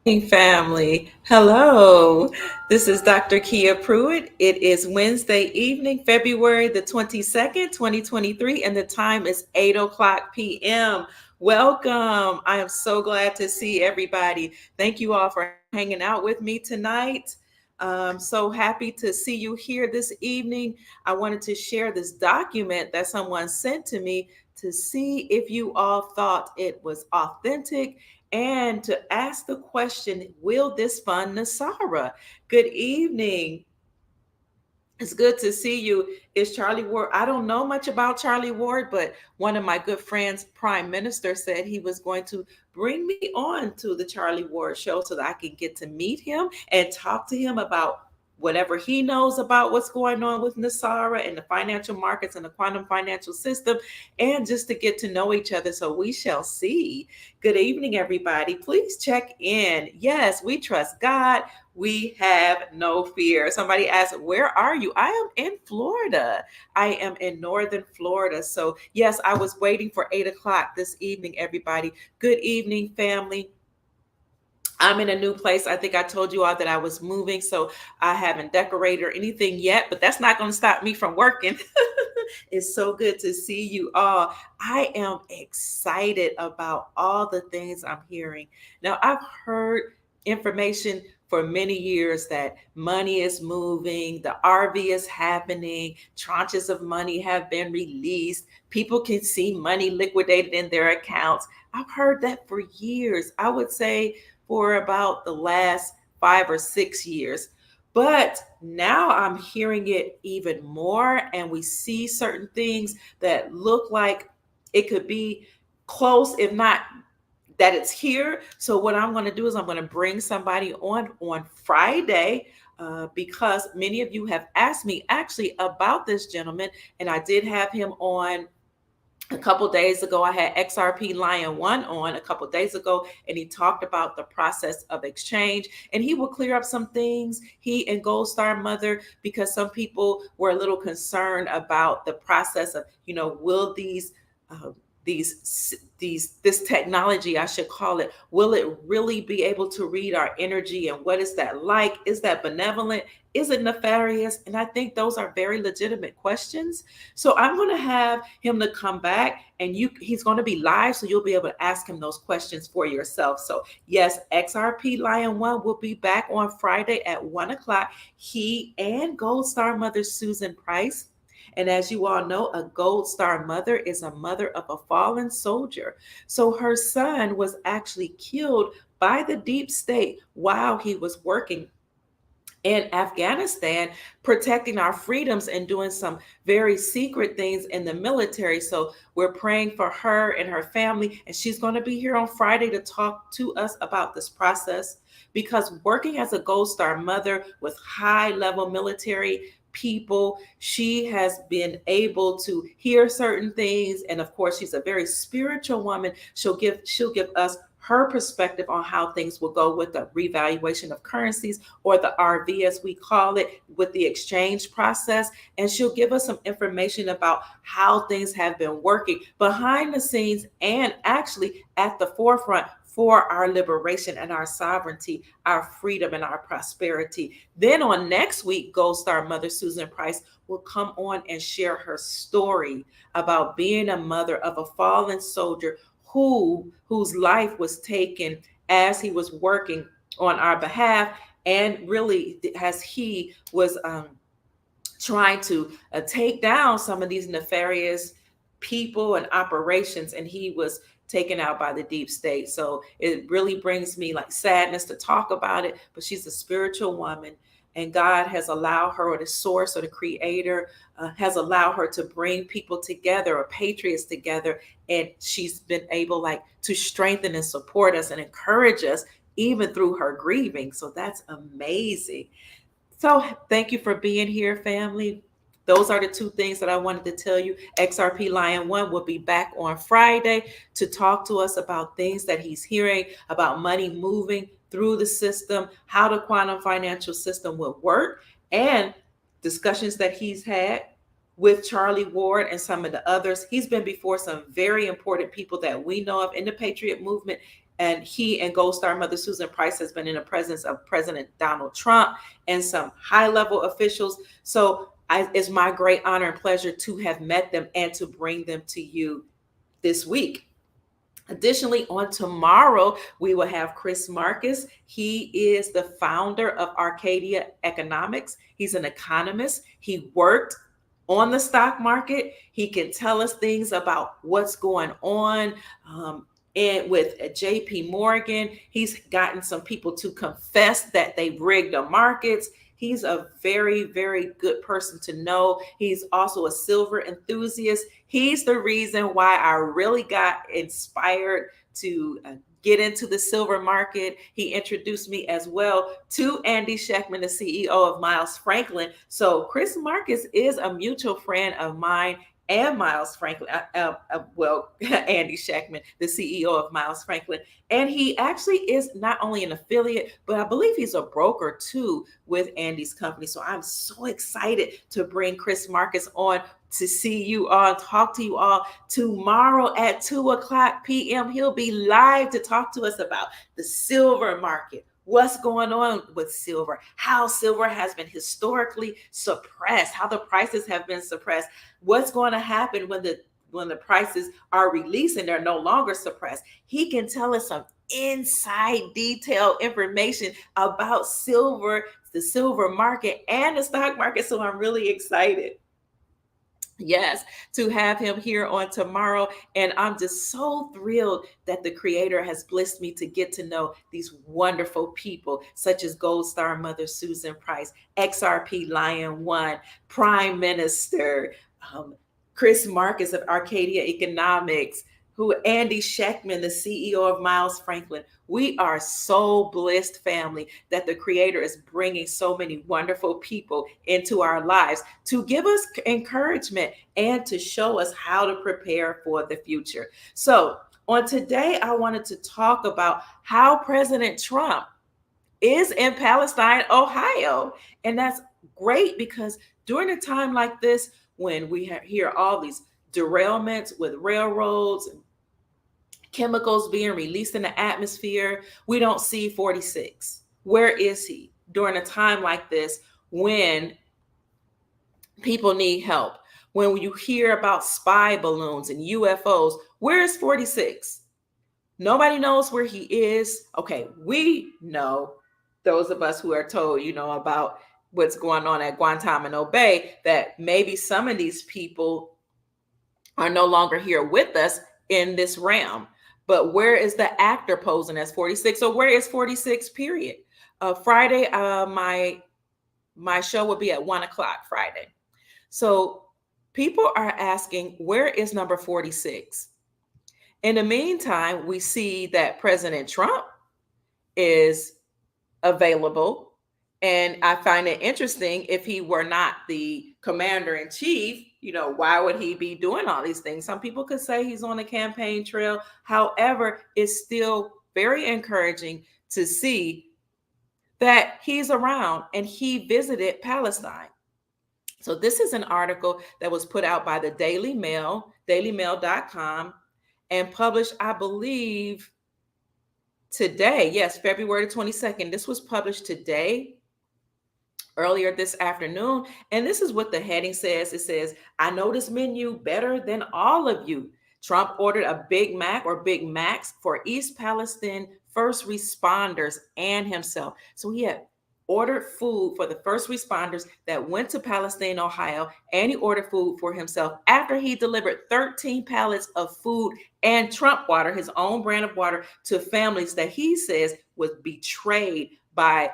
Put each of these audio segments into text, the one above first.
Hey, family. Hello. This is Dr. Kia Pruitt. It is Wednesday evening, February the 22nd, 2023, and the time is 8 o'clock p.m. Welcome. I am so glad to see everybody. Thank you all for hanging out with me tonight. I'm so happy to see you here this evening. I wanted to share this document that someone sent to me to see if you all thought it was authentic and to ask the question, will this fund NESARA? Good evening. It's good to see you. Is Charlie Ward? I don't know much about Charlie Ward, but one of my good friends, Prime Minister, said he was going to bring me on to the Charlie Ward show so that I can get to meet him and talk to him about whatever he knows about what's going on with NESARA and the financial markets and the quantum financial system, and just to get to know each other. So we shall see. Good evening, everybody. Please check in. Yes, we trust God. We have no fear. Somebody asked, where are you? I am in Florida. I am in Northern Florida. So, yes, I was waiting for 8 o'clock this evening, everybody. Good evening, family. I'm in a new place. I think I told you all that I was moving, so I haven't decorated or anything yet, but that's not going to stop me from working. It's so good to see you all. I am excited about all the things I'm hearing. Now, I've heard information for many years that money is moving, the RV is happening, tranches of money have been released, people can see money liquidated in their accounts. I've heard that for years. I would say for about the last 5 or 6 years. But now I'm hearing it even more, and we see certain things that look like it could be close, if not that it's here. So what I'm going to do is I'm going to bring somebody on Friday because many of you have asked me actually about this gentleman, and I did have him on a couple days ago. I had XRP Lion One on a couple days ago, and he talked about the process of exchange, and he will clear up some things, he and Gold Star Mother, because some people were a little concerned about the process of, will uh, this technology, I should call it, will it really be able to read our energy, and what is that like? Is that benevolent? Is it nefarious? And I think those are very legitimate questions. So I'm going to have him to come back, and he's going to be live, so you'll be able to ask him those questions for yourself. So yes, XRP Lion One will be back on Friday at 1 o'clock. He and Gold Star Mother Susan Price. And as you all know, a Gold Star Mother is a mother of a fallen soldier. So her son was actually killed by the deep state while he was working in Afghanistan, protecting our freedoms and doing some very secret things in the military. So we're praying for her and her family. And she's going to be here on Friday to talk to us about this process, because working as a Gold Star Mother with high level military people, she has been able to hear certain things. And of course, she's a very spiritual woman. She'll give us her perspective on how things will go with the revaluation of currencies, or the RV as we call it, with the exchange process. And she'll give us some information about how things have been working behind the scenes and actually at the forefront for our liberation and our sovereignty, our freedom and our prosperity. Then on next week, Gold Star Mother Susan Price will come on and share her story about being a mother of a fallen soldier whose life was taken as he was working on our behalf, and really as he was trying to take down some of these nefarious people and operations, and he was taken out by the deep state. So it really brings me like sadness to talk about it, but she's a spiritual woman, and God has allowed her, or the source or the creator has allowed her to bring people together, or patriots together, and she's been able like to strengthen and support us and encourage us even through her grieving. So that's amazing. So thank you for being here, family. Those are the two things that I wanted to tell you. XRP Lion One will be back on Friday to talk to us about things that he's hearing about money moving through the system, how the quantum financial system will work, and discussions that he's had with Charlie Ward and some of the others. He's been before some very important people that we know of in the Patriot movement, And he and Gold Star Mother Susan Price has been in the presence of President Donald Trump and some high-level officials. So it's my great honor and pleasure to have met them and to bring them to you this week. Additionally, on tomorrow, we will have Chris Marcus. He is the founder of Arcadia Economics. He's an economist. He worked on the stock market. He can tell us things about what's going on. And with JP Morgan, he's gotten some people to confess that they rigged the markets. He's a very, very good person to know. He's also a silver enthusiast. He's the reason why I really got inspired to get into the silver market. He introduced me as well to Andy Schectman, the CEO of Miles Franklin. So Chris Marcus is a mutual friend of mine and Miles Franklin, Andy Schectman, the CEO of Miles Franklin. And he actually is not only an affiliate, but I believe he's a broker too with Andy's company. So I'm so excited to bring Chris Marcus on to see you all, talk to you all tomorrow at 2:00 p.m. He'll be live to talk to us about the silver market. What's going on with silver, how silver has been historically suppressed, how the prices have been suppressed, what's going to happen when the prices are released and they're no longer suppressed. He can tell us some inside detailed information about silver, the silver market, and the stock market. So I'm really excited. Yes, to have him here on tomorrow. And I'm just so thrilled that the Creator has blessed me to get to know these wonderful people, such as Gold Star Mother Susan Price, XRP Lion One, Prime Minister, Chris Marcus of Arcadia Economics, Andy Schectman, the CEO of Miles Franklin. We are so blessed, family, that the Creator is bringing so many wonderful people into our lives to give us encouragement and to show us how to prepare for the future. So on today, I wanted to talk about how President Trump is in Palestine, Ohio. And that's great because during a time like this, when we hear all these derailments with railroads, chemicals being released in the atmosphere, we don't see 46. Where is he during a time like this when people need help? When you hear about spy balloons and UFOs, where is 46? Nobody knows where he is. Okay, we know, those of us who are told, about what's going on at Guantanamo Bay, that maybe some of these people are no longer here with us in this realm. But where is the actor posing as 46? So where is 46, period? Friday, my show will be at 1:00 Friday. So people are asking, where is number 46? In the meantime, we see that President Trump is available. And I find it interesting, if he were not the commander in chief, why would he be doing all these things? Some people could say he's on the campaign trail. However, it's still very encouraging to see that he's around and he visited Palestine. So this is an article that was put out by the Daily Mail, dailymail.com, and published, I believe, today. Yes, February 22nd. This was published today, earlier this afternoon. And this is what the heading says. It says, I know this menu better than all of you. Trump ordered a Big Mac or Big Macs for East Palestine first responders and himself. So he had ordered food for the first responders that went to Palestine, Ohio, and he ordered food for himself after he delivered 13 pallets of food and Trump water, his own brand of water, to families that he says was betrayed by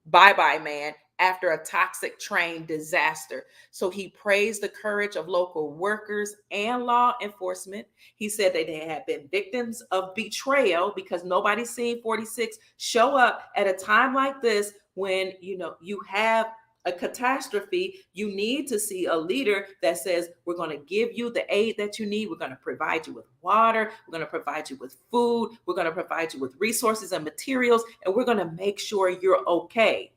Bye Man after a toxic train disaster. So he praised the courage of local workers and law enforcement. He said that they had been victims of betrayal because nobody's seen 46 show up at a time like this when you have a catastrophe. You need to see a leader that says, we're going to give you the aid that you need. We're going to provide you with water. We're going to provide you with food. We're going to provide you with resources and materials, and we're going to make sure you're okay.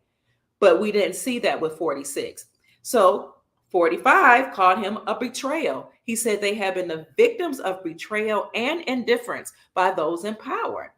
But we didn't see that with 46. So 45 called him a betrayal. He said they have been the victims of betrayal and indifference by those in power.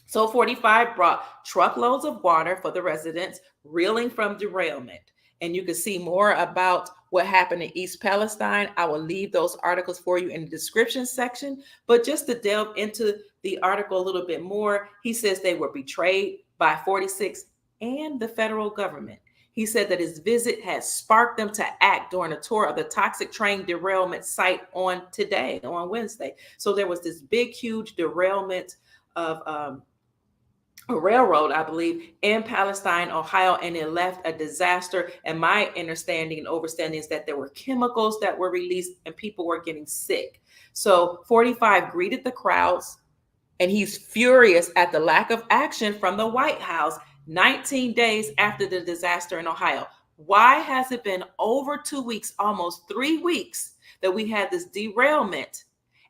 So 45 brought truckloads of water for the residents, reeling from derailment. And you can see more about what happened in East Palestine. I will leave those articles for you in the description section. But just to delve into the article a little bit more, he says they were betrayed by 46 and the federal government. He said that his visit has sparked them to act during a tour of the toxic train derailment site on Wednesday. So there was this big, huge derailment of a railroad, I believe, in Palestine, Ohio, and it left a disaster. And my understanding and overstanding is that there were chemicals that were released and people were getting sick. So 45 greeted the crowds, and he's furious at the lack of action from the White House 19 days after the disaster in Ohio. Why has it been over 2 weeks, almost 3 weeks, that we had this derailment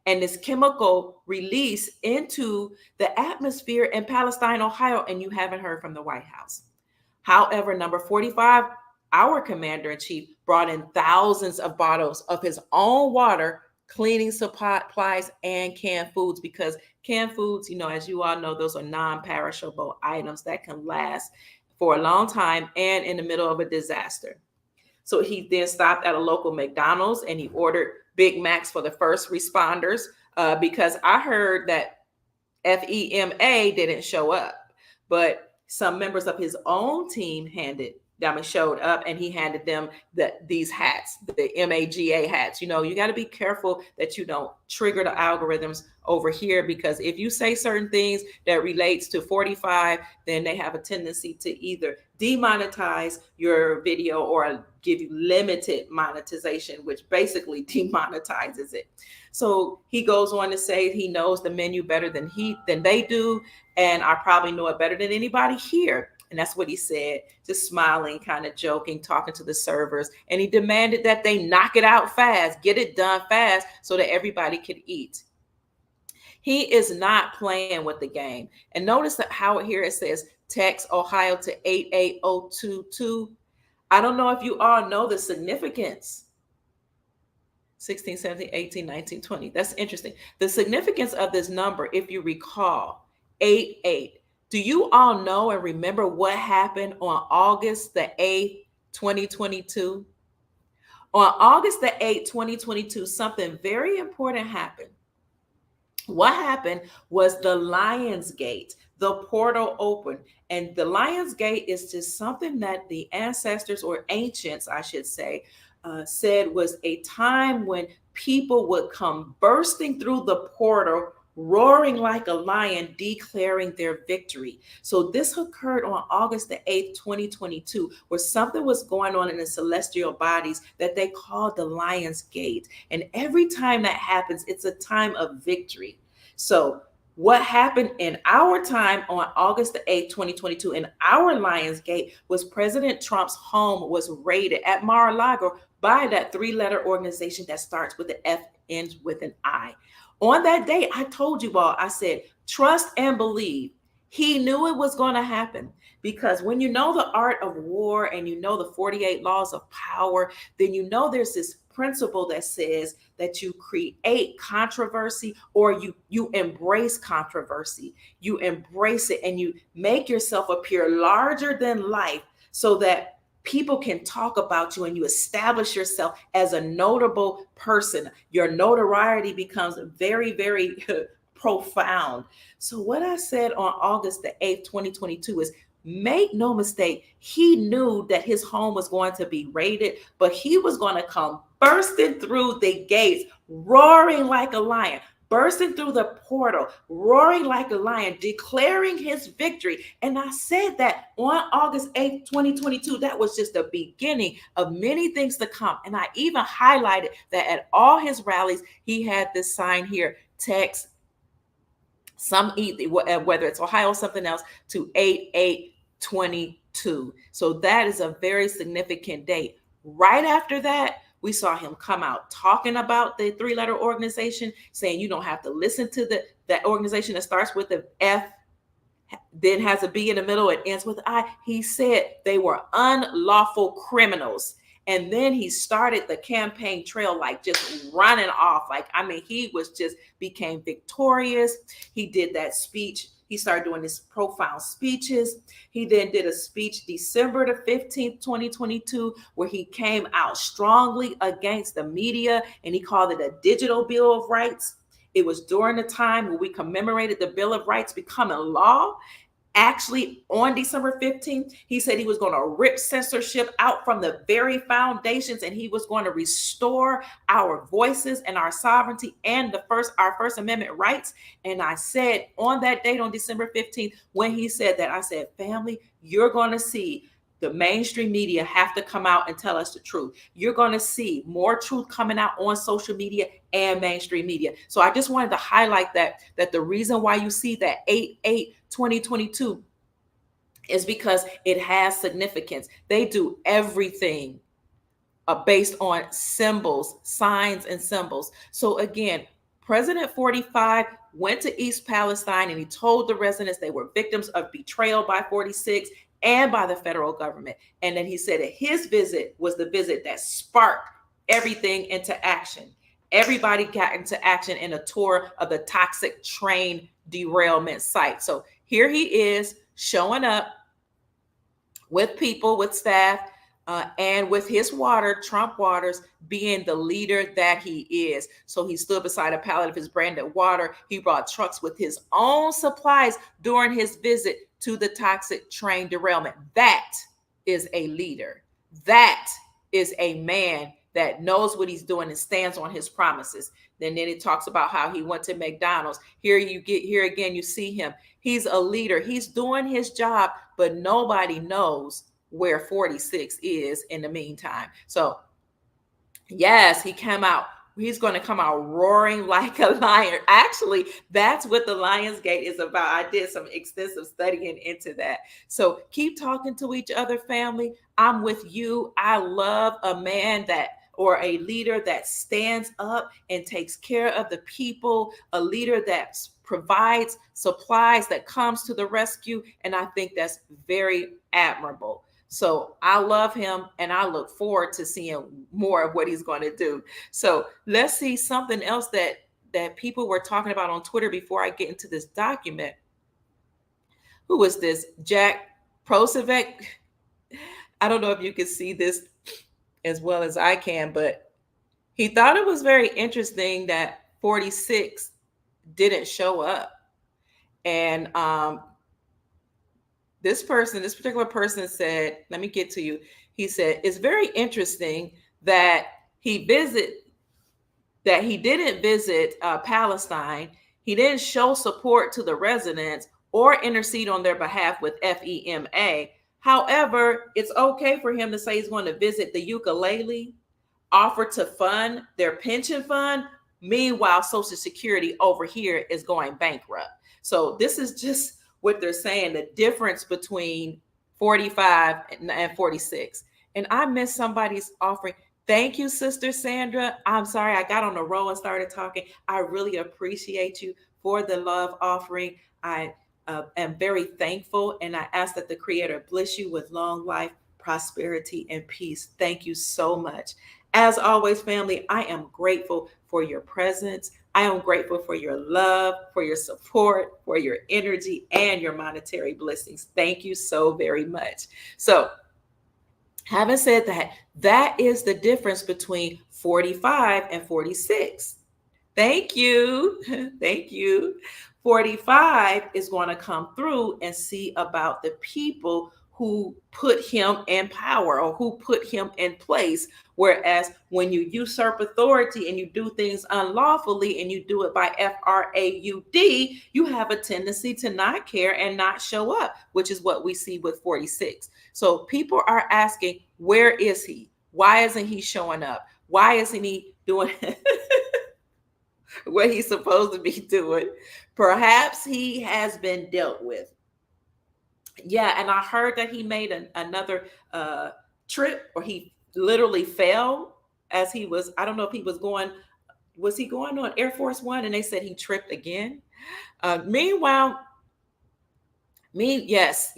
and this chemical release into the atmosphere in Palestine, Ohio, and you haven't heard from the White House? However, number 45, our commander in chief, brought in thousands of bottles of his own water, cleaning supplies, and canned foods, because canned foods, as you all know, those are non-perishable items that can last for a long time and in the middle of a disaster. So he then stopped at a local McDonald's and he ordered Big Macs for the first responders, because I heard that FEMA didn't show up, but some members of his own team showed up, and he handed them these hats, the MAGA hats. You got to be careful that you don't trigger the algorithms over here, because if you say certain things that relates to 45, then they have a tendency to either demonetize your video or give you limited monetization, which basically demonetizes it. So he goes on to say he knows the menu better than they do, and I probably know it better than anybody here. And that's what he said, just smiling, kind of joking, talking to the servers. And he demanded that they knock it out fast, get it done fast so that everybody could eat. He is not playing with the game. And notice that how here it says, text Ohio to 88022. I don't know if you all know the significance. 16, 17, 18, 19, 20. That's interesting. The significance of this number, if you recall, 88. Do you all know and remember what happened on August the 8th, 2022? On August the 8th, 2022, something very important happened. What happened was the Lion's Gate, the portal opened. And the Lion's Gate is just something that the ancestors, or ancients, I should say, said was a time when people would come bursting through the portal, roaring like a lion, declaring their victory. So this occurred on August the 8th, 2022, where something was going on in the celestial bodies that they called the Lion's Gate. And every time that happens, it's a time of victory. So what happened in our time on August the 8th, 2022, in our Lion's Gate, was President Trump's home was raided at Mar-a-Lago by that 3-letter organization that starts with an F, ends with an I. On that day, I told you all, I said, trust and believe. He knew it was going to happen, because when you know the art of war and you know the 48 laws of power, then you know there's this principle that says that you create controversy, or you embrace controversy. You embrace it and you make yourself appear larger than life so that people can talk about you and you establish yourself as a notable person. Your notoriety becomes very, very profound. So what I said on August the 8th, 2022 is, make no mistake, he knew that his home was going to be raided, but he was going to come bursting through the gates, roaring like a lion, bursting through the portal, roaring like a lion, declaring his victory. And I said that on August 8th, 2022, that was just the beginning of many things to come. And I even highlighted that at all his rallies, he had this sign here, text whether it's Ohio or something else, to 8822. So that is a very significant date. Right after that, we saw him come out talking about the 3-letter organization, saying you don't have to listen to that organization that starts with an F, then has a B in the middle, and ends with I. He said they were unlawful criminals. And then he started the campaign trail, like just running off. He became victorious. He did that speech He started doing his profound speeches. He then did a speech December the 15th, 2022, where he came out strongly against the media, and he called it a digital Bill of Rights. It was during the time when we commemorated the Bill of Rights becoming law. Actually, on December 15th, he said he was going to rip censorship out from the very foundations, and he was going to restore our voices and our sovereignty and our First Amendment rights. And I said on that date, on December 15th, when he said that, I said, family, you're going to see the mainstream media have to come out and tell us the truth. You're going to see more truth coming out on social media and mainstream media. So I just wanted to highlight that the reason why you see that 8/8/2022 is because it has significance. They do everything based on symbols, signs, and symbols. So again, President 45 went to East Palestine and he told the residents they were victims of betrayal by 46 and by the federal government. And then he said that his visit was the visit that sparked everything into action. Everybody got into action in a tour of the toxic train derailment site. So here he is showing up with people, with staff, and with his water, Trump Waters, being the leader that he is. So he stood beside a pallet of his branded water. He brought trucks with his own supplies during his visit to the toxic train derailment. That is a leader. That is a man that knows what he's doing and stands on his promises. Then it talks about how he went to McDonald's. Here again, you see him. He's a leader. He's doing his job, but nobody knows where 46 is in the meantime. So yes, he came out. He's going to come out roaring like a lion. Actually, that's what the Lionsgate is about. I did some extensive studying into that. So keep talking to each other, family. I'm with you. I love a man or a leader that stands up and takes care of the people, a leader that provides supplies, that comes to the rescue. And I think that's very admirable. So I love him and I look forward to seeing more of what he's going to do. So let's see something else that people were talking about on Twitter before I get into this document. Who was this? Jack Prosevec. I don't know if you can see this as well as I can, but he thought it was very interesting that 46 didn't show up. And this particular person said, let me get to you. He said, it's very interesting that he didn't visit Palestine. He didn't show support to the residents or intercede on their behalf with FEMA. However, it's okay for him to say he's going to visit the ukulele, offer to fund their pension fund. Meanwhile, Social Security over here is going bankrupt. So this is just what they're saying, the difference between 45 and 46. And I missed somebody's offering. Thank you, Sister Sandra. I'm sorry I got on the roll and started talking. I really appreciate you for the love offering. I am very thankful, and I ask that the Creator bless you with long life, prosperity, and peace. Thank you so much. As always, family, I am grateful for your presence. I am grateful for your love, for your support, for your energy, and your monetary blessings. Thank you so very much. So, having said that, that is the difference between 45 and 46. Thank you. Thank you. 45 is going to come through and see about the people who put him in power or who put him in place. Whereas when you usurp authority and you do things unlawfully and you do it by FRAUD, you have a tendency to not care and not show up, which is what we see with 46. So people are asking, where is he? Why isn't he showing up? Why isn't he doing what he's supposed to be doing? Perhaps he has been dealt with. Yeah, and I heard that he made another trip, or he literally fell as he was, I don't know if he was he going on Air Force One? And they said he tripped again. Meanwhile, yes,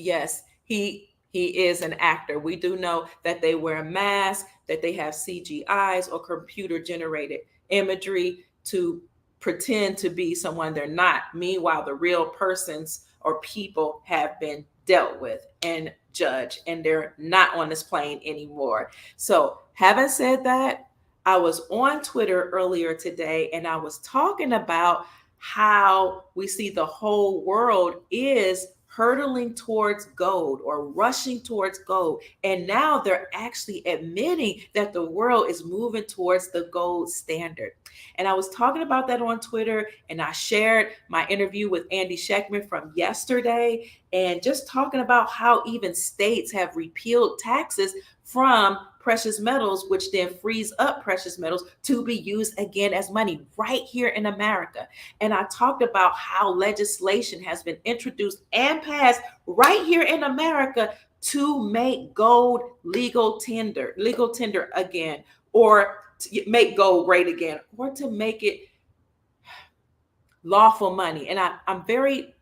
he is an actor. We do know that they wear masks, that they have CGIs or computer generated imagery to pretend to be someone they're not. Meanwhile, the real persons or people have been dealt with and judged, and they're not on this plane anymore. So, having said that, I was on Twitter earlier today and I was talking about how we see the whole world is hurtling towards gold or rushing towards gold. And now they're actually admitting that the world is moving towards the gold standard. And I was talking about that on Twitter, and I shared my interview with Andy Scheckman from yesterday, and just talking about how even states have repealed taxes from precious metals, which then frees up precious metals to be used again as money right here in America. And I talked about how legislation has been introduced and passed right here in America to make gold legal tender again, or to make gold great again, or to make it lawful money. And I'm very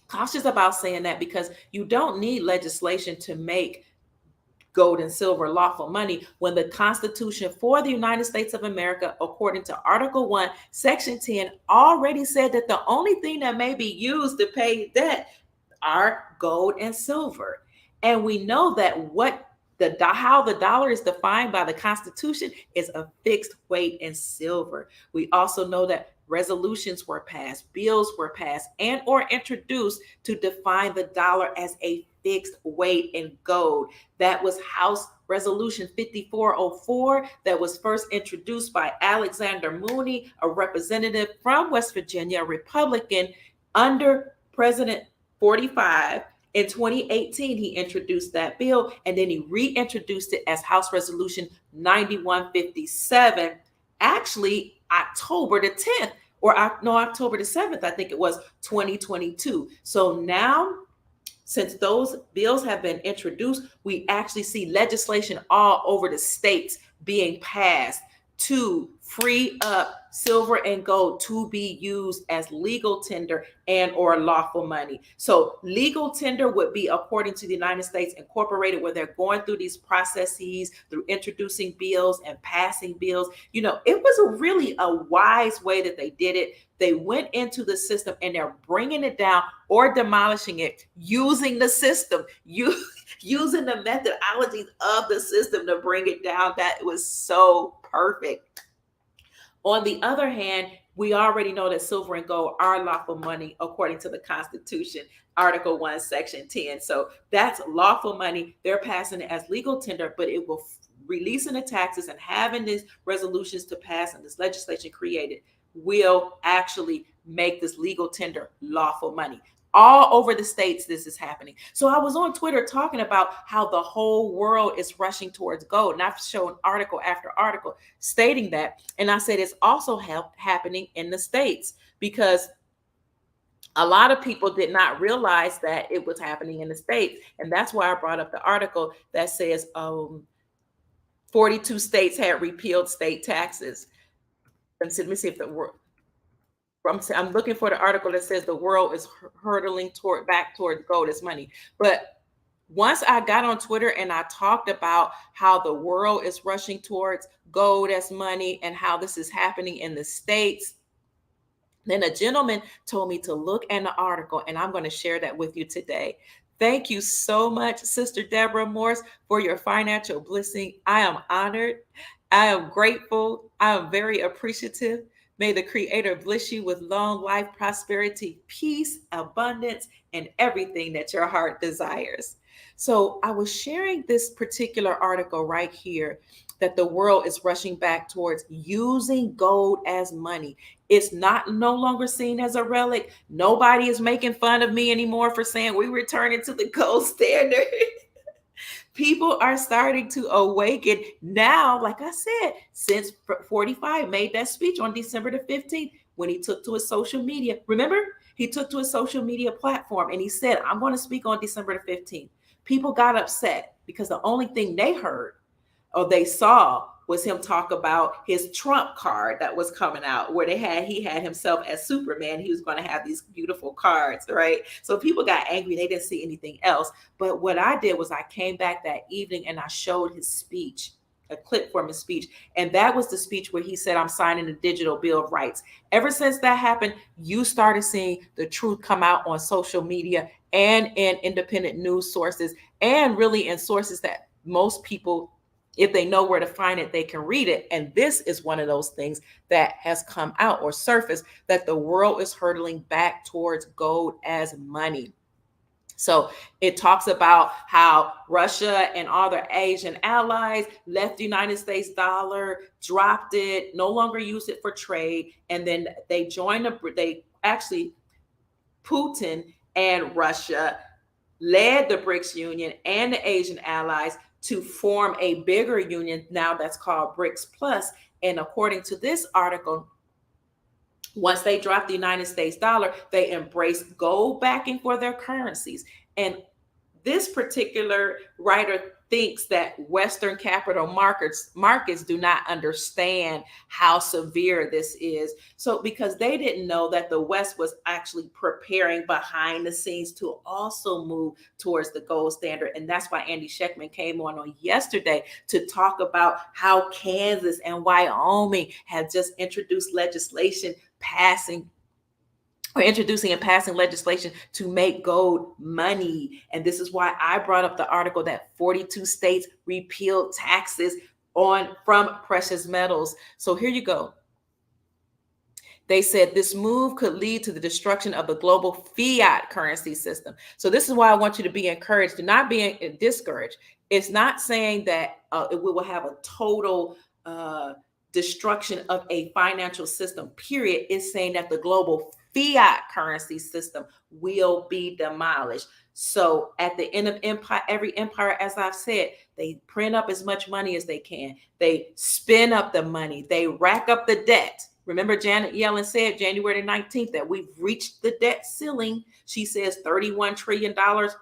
cautious about saying that, because you don't need legislation to make gold and silver lawful money when the Constitution for the United States of America, according to Article 1, Section 10, already said that the only thing that may be used to pay debt are gold and silver. And we know that how the dollar is defined by the Constitution is a fixed weight in silver. We also know that resolutions were passed, bills were passed, and or introduced to define the dollar as a fixed weight in gold. That was House Resolution 5404 that was first introduced by Alexander Mooney, a representative from West Virginia, a Republican, under President 45. In 2018, he introduced that bill, and then he reintroduced it as House Resolution 9157, actually October the 10th, or no, October the 7th, I think it was, 2022. So now, since those bills have been introduced, we actually see legislation all over the states being passed to free up silver and gold to be used as legal tender and or lawful money. So legal tender would be, according to the United States Incorporated, where they're going through these processes through introducing bills and passing bills. You know, it was really a wise way that they did it. They went into the system and they're bringing it down or demolishing it using the system, using the methodologies of the system to bring it down. That was so perfect. On the other hand, we already know that silver and gold are lawful money according to the Constitution, Article 1, Section 10. So that's lawful money. They're passing it as legal tender, but it will releasing the taxes and having these resolutions to pass and this legislation created will actually make this legal tender lawful money. All over the states, this is happening. So I was on Twitter talking about how the whole world is rushing towards gold. And I've shown article after article stating that. And I said it's also happening in the States, because a lot of people did not realize that it was happening in the States. And that's why I brought up the article that says 42 states had repealed state taxes. And so let me see if the word. I'm looking for the article that says the world is hurtling back towards gold as money. But once I got on Twitter and I talked about how the world is rushing towards gold as money and how this is happening in the States, then a gentleman told me to look in the article, and I'm going to share that with you today. Thank you so much, Sister Deborah Morse, for your financial blessing. I am honored. I am grateful. I am very appreciative. May the Creator bless you with long life, prosperity, peace, abundance, and everything that your heart desires. So I was sharing this particular article right here, that the world is rushing back towards using gold as money. It's no longer seen as a relic. Nobody is making fun of me anymore for saying we returning to the gold standard. People are starting to awaken now. Like I said, since 45 made that speech on December the 15th, when he took to his social media. Remember, he took to his social media platform and he said, I'm going to speak on December the 15th. People got upset because the only thing they heard or they saw was him talk about his Trump card that was coming out, where he had himself as Superman. He was going to have these beautiful cards, right? So people got angry. They didn't see anything else. But what I did was I came back that evening and I showed his speech. a clip from his speech. And that was the speech where he said, I'm signing the digital bill of rights. Ever since that happened, you started seeing the truth come out on social media and in independent news sources, and really in sources that most people, if they know where to find it, they can read it. And this is one of those things that has come out or surfaced, that the world is hurtling back towards gold as money. So it talks about how Russia and all their Asian allies left the United States dollar, dropped it, no longer use it for trade, and then they joined they actually, Putin and Russia led the BRICS Union and the Asian allies to form a bigger union now that's called BRICS Plus. And according to this article, once they dropped the United States dollar, they embraced gold backing for their currencies. And this particular writer thinks that Western capital markets do not understand how severe this is. So because they didn't know that the West was actually preparing behind the scenes to also move towards the gold standard. And that's why Andy Schectman came on yesterday to talk about how Kansas and Wyoming had just introduced legislation introducing and passing legislation to make gold money. And this is why I brought up the article that 42 states repealed taxes from precious metals. So here you go. They said this move could lead to the destruction of the global fiat currency system. So this is why I want you to be encouraged, to not be discouraged. It's not saying that we will have a total destruction of a financial system, period. It's saying that the global fiat currency system will be demolished. So at the end of every empire, as I've said, they print up as much money as they can. They spend up the money. They rack up the debt. Remember, Janet Yellen said January 19th that we've reached the debt ceiling. She says $31 trillion.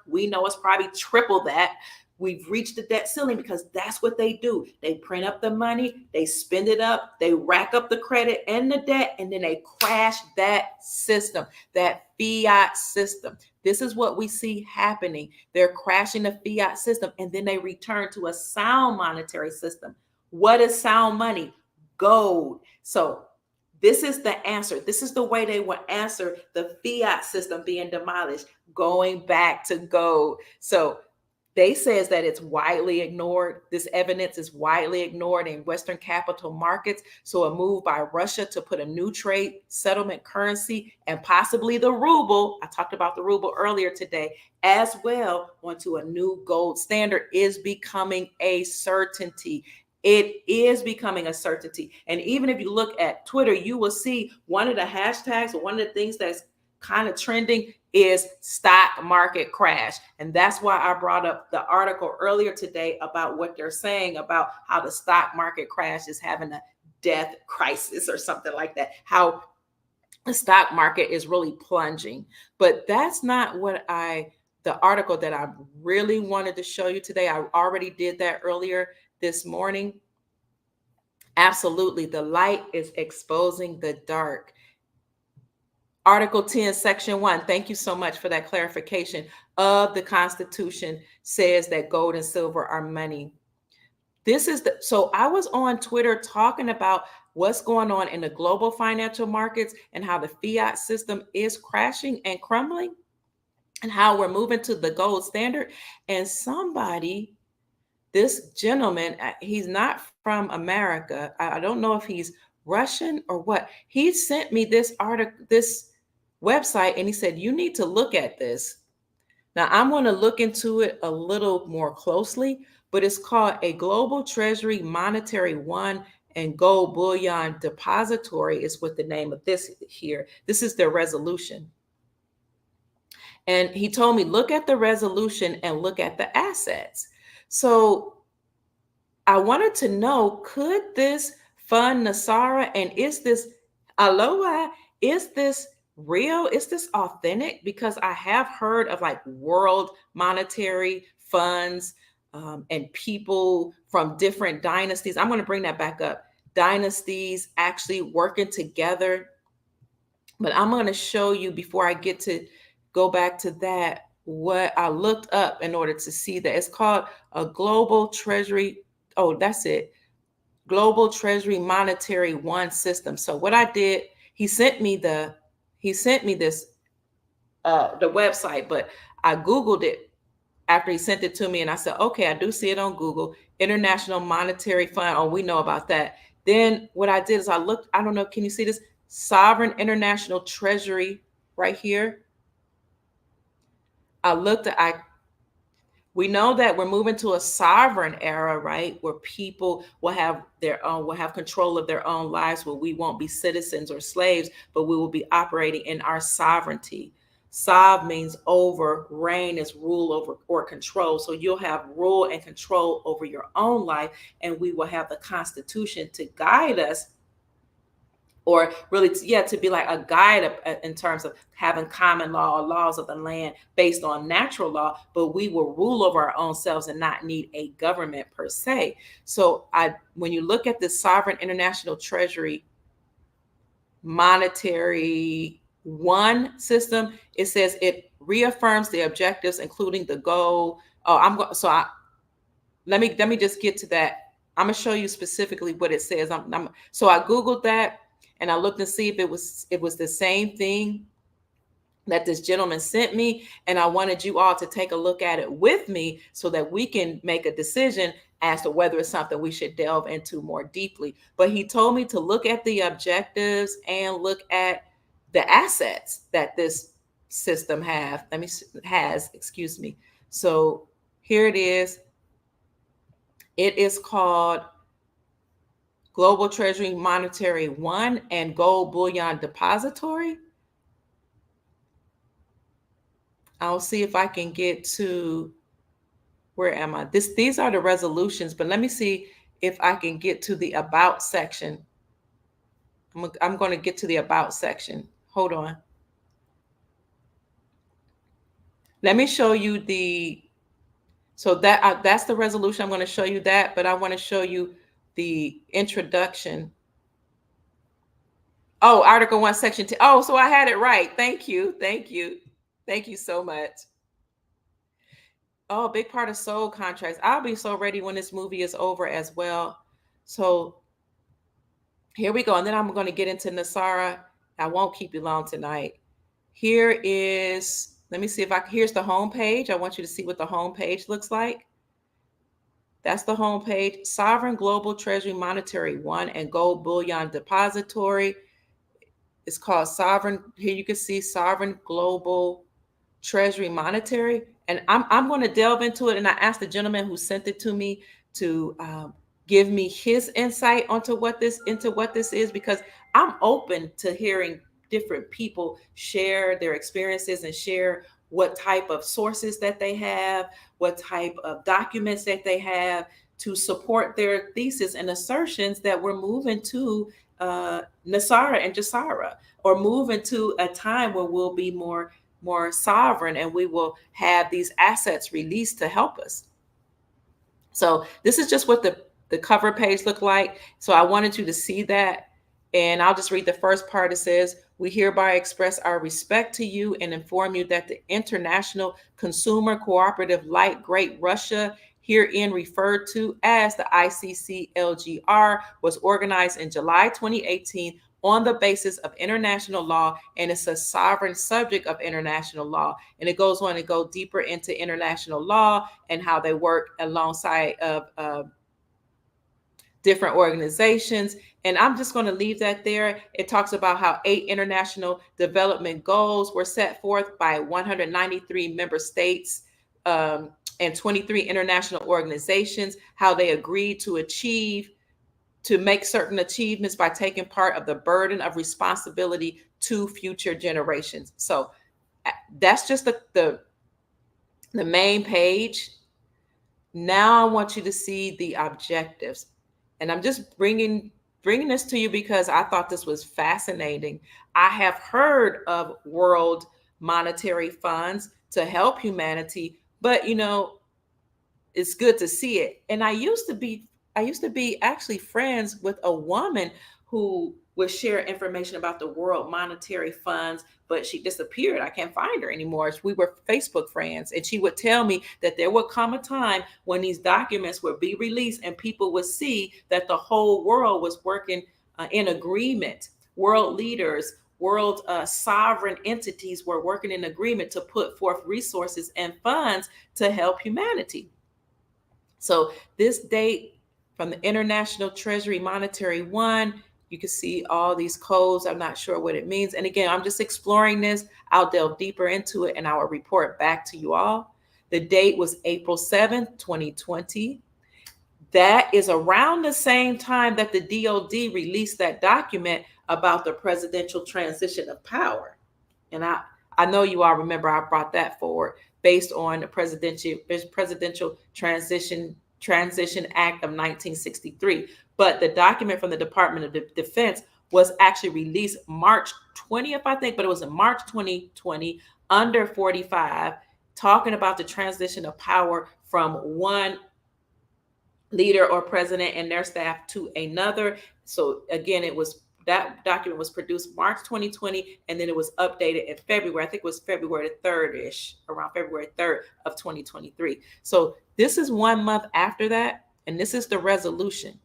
We know it's probably triple that. We've reached the debt ceiling because that's what they do. They print up the money, they spend it up, they rack up the credit and the debt, and then they crash that system, that fiat system. This is what we see happening. They're crashing the fiat system, and then they return to a sound monetary system. What is sound money? Gold. So this is the answer. This is the way they will answer the fiat system being demolished, going back to gold. So they says that it's widely ignored. This evidence is widely ignored in Western capital markets. So a move by Russia to put a new trade settlement currency and possibly the ruble, I talked about the ruble earlier today, as well onto a new gold standard is becoming a certainty. It is becoming a certainty. And even if you look at Twitter, you will see one of the hashtags or one of the things that's kind of trending is stock market crash. And that's why I brought up the article earlier today about what they're saying about how the stock market crash is having a death crisis or something like that, how the stock market is really plunging. But that's not what the article that I really wanted to show you today. I already did that earlier this morning. Absolutely, the light is exposing the dark. Article 10, Section 1, thank you so much for that clarification, of the Constitution says that gold and silver are money. So I was on Twitter talking about what's going on in the global financial markets and how the fiat system is crashing and crumbling and how we're moving to the gold standard. And this gentleman, he's not from America. I don't know if he's Russian or what. He sent me this article, this website, and he said, you need to look at this. Now, I'm going to look into it a little more closely, but it's called a Global Treasury Monetary One and Gold Bullion Depository is what the name of this here. This is their resolution. And he told me, look at the resolution and look at the assets. So I wanted to know, could this fund NESARA, and is this Aloha, is this real? Is this authentic? Because I have heard of like world monetary funds and people from different dynasties. I'm going to bring that back up. Dynasties actually working together. But I'm going to show you before I go back to that, what I looked up in order to see that. It's called a Global Treasury Oh, that's it. Global Treasury Monetary One system. So what I did, he sent me this the website, but I Googled it after he sent it to me, and I said, okay, I do see it on Google. International Monetary Fund. Oh, we know about that. Then what I did is I looked, I don't know, can you see this? Sovereign International Treasury right here. I we know that we're moving to a sovereign era, right? Where people will have control of their own lives, where we won't be citizens or slaves, but we will be operating in our sovereignty. Sov means over, reign is rule over or control. So you'll have rule and control over your own life, and we will have the Constitution to guide us, or really to be like a guide in terms of having common law or laws of the land based on natural law, but we will rule over our own selves and not need a government per se. So when you look at the Sovereign International Treasury Monetary One system, it says it reaffirms the objectives, including the goal. Oh, let me just get to that. I'm gonna show you specifically what it says. So I Googled that, and I looked and see if it was the same thing that this gentleman sent me, and I wanted you all to take a look at it with me so that we can make a decision as to whether it's something we should delve into more deeply. But he told me to look at the objectives and look at the assets that this system has, excuse me. So here it is. It is called Global Treasury Monetary One and Gold Bullion Depository. I'll see if I can get to, where am I? These are the resolutions, but let me see if I can get to the about section. I'm going to get to the about section. Hold on. Let me show you that's the resolution. I'm going to show you that, but I want to show you the introduction. Oh, Article 1, Section 10. Oh, so I had it right. Thank you. Thank you. Thank you so much. Oh, big part of soul contracts. I'll be so ready when this movie is over as well. So here we go. And then I'm going to get into NESARA. I won't keep you long tonight. Here is, let me see here's the home page. I want you to see what the home page looks like. That's the home page. Sovereign Global Treasury Monetary One and Gold Bullion Depository. It's called Sovereign. Here you can see Sovereign Global Treasury Monetary. And I'm going to delve into it. And I asked the gentleman who sent it to me to give me his insight into what this is, because I'm open to hearing different people share their experiences and share what type of sources that they have, what type of documents that they have to support their thesis and assertions that we're moving to NESARA and GCR, or move into a time where we'll be more sovereign and we will have these assets released to help us. So this is just what the cover page looked like. So I wanted you to see that. And I'll just read the first part. It says, we hereby express our respect to you and inform you that the International Consumer Cooperative Like Great Russia, herein referred to as the ICC-LGR, was organized in July 2018 on the basis of international law, and it's a sovereign subject of international law. And it goes on to go deeper into international law and how they work alongside of different organizations. And I'm just going to leave that there. It talks about how 8 international development goals were set forth by 193 member states and 23 international organizations, how they agreed to make certain achievements by taking part of the burden of responsibility to future generations. So that's just the main page. Now I want you to see the objectives. And I'm just bringing this to you because I thought this was fascinating. I have heard of world monetary funds to help humanity, but it's good to see it. And I used to be actually friends with a woman who would share information about the World Monetary Funds, but she disappeared. I can't find her anymore. We were Facebook friends, and she would tell me that there would come a time when these documents would be released and people would see that the whole world was working in agreement. World leaders, world sovereign entities were working in agreement to put forth resources and funds to help humanity. So this date from the International Treasury Monetary One, you can see all these codes. I'm not sure what it means. And again, I'm just exploring this. I'll delve deeper into it and I will report back to you all. The date was April 7th, 2020. That is around the same time that the DOD released that document about the presidential transition of power. And I know you all remember I brought that forward based on the presidential transition act of 1963. But the document from the Department of Defense was actually released March 20th, I think, but it was in March 2020 under 45, talking about the transition of power from one leader or president and their staff to another. So again, that document was produced March 2020, and then it was updated in February. I think it was February 3rd-ish, around February 3rd of 2023. So this is 1 month after that, and this is the resolution.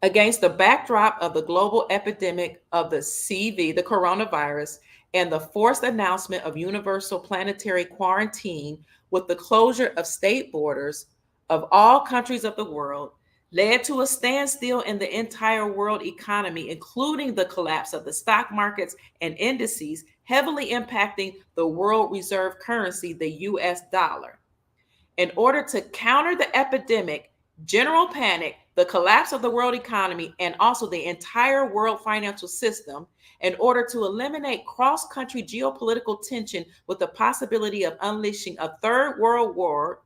Against the backdrop of the global epidemic of the CV, the coronavirus, and the forced announcement of universal planetary quarantine with the closure of state borders of all countries of the world, led to a standstill in the entire world economy, including the collapse of the stock markets and indices, heavily impacting the world reserve currency, the US dollar. In order to counter the epidemic, general panic, the collapse of the world economy, and also the entire world financial system, in order to eliminate cross-country geopolitical tension with the possibility of unleashing a third world war,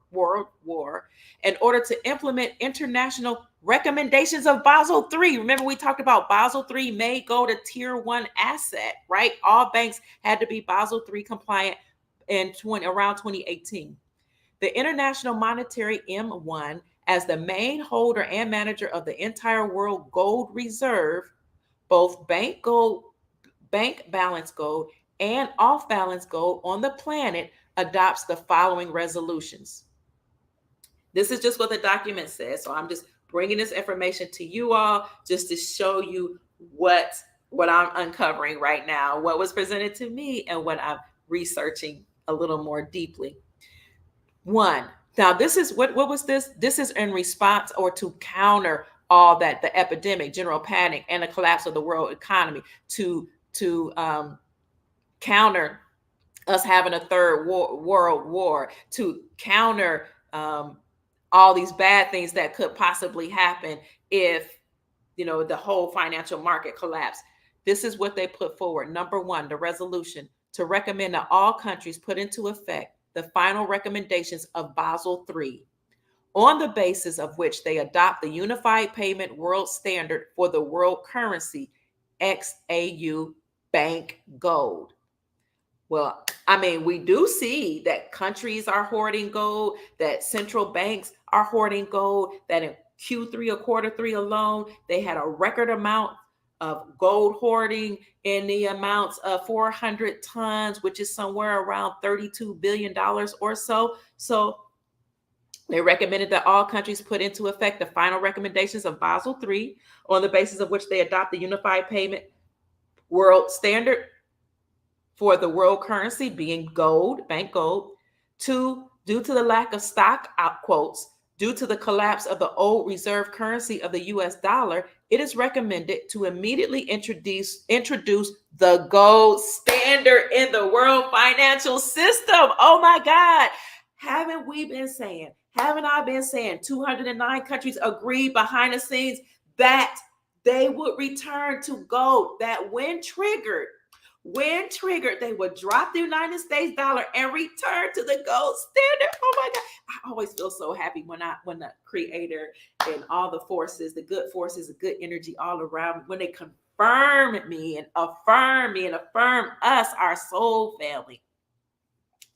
in order to implement international recommendations of Basel III. Remember, we talked about Basel III may go to tier 1 asset, right? All banks had to be Basel III compliant in around 2018. The International Monetary M1, as the main holder and manager of the entire world gold reserve, both bank balance gold, and off balance gold on the planet, adopts the following resolutions. This is just what the document says. So I'm just bringing this information to you all just to show you what I'm uncovering right now, what was presented to me, and what I'm researching a little more deeply. 1. Now, this is what was this? This is in response or to counter all that, the epidemic, general panic, and the collapse of the world economy, to counter us having a third world war, to counter all these bad things that could possibly happen if the whole financial market collapsed. This is what they put forward. Number 1, the resolution to recommend that all countries put into effect the final recommendations of Basel III, on the basis of which they adopt the unified payment world standard for the world currency, XAU bank gold. Well, I mean, we do see that countries are hoarding gold, that central banks are hoarding gold, that in Q3 or Q3 alone, they had a record amount of gold hoarding in the amounts of 400 tons, which is somewhere around $32 billion or so. So they recommended that all countries put into effect the final recommendations of Basel III, on the basis of which they adopt the unified payment world standard for the world currency, being gold, bank gold. 2, due to the lack of stock, out quotes, due to the collapse of the old reserve currency of the US dollar, it is recommended to immediately introduce the gold standard in the world financial system. Oh my God. Haven't I been saying 209 countries agreed behind the scenes that they would return to gold, that when triggered, they would drop the United States dollar and return to the gold standard. Oh my God. I always feel so happy when the creator and all the forces, the good forces, the good energy all around me, when they confirm me and affirm us, our soul family.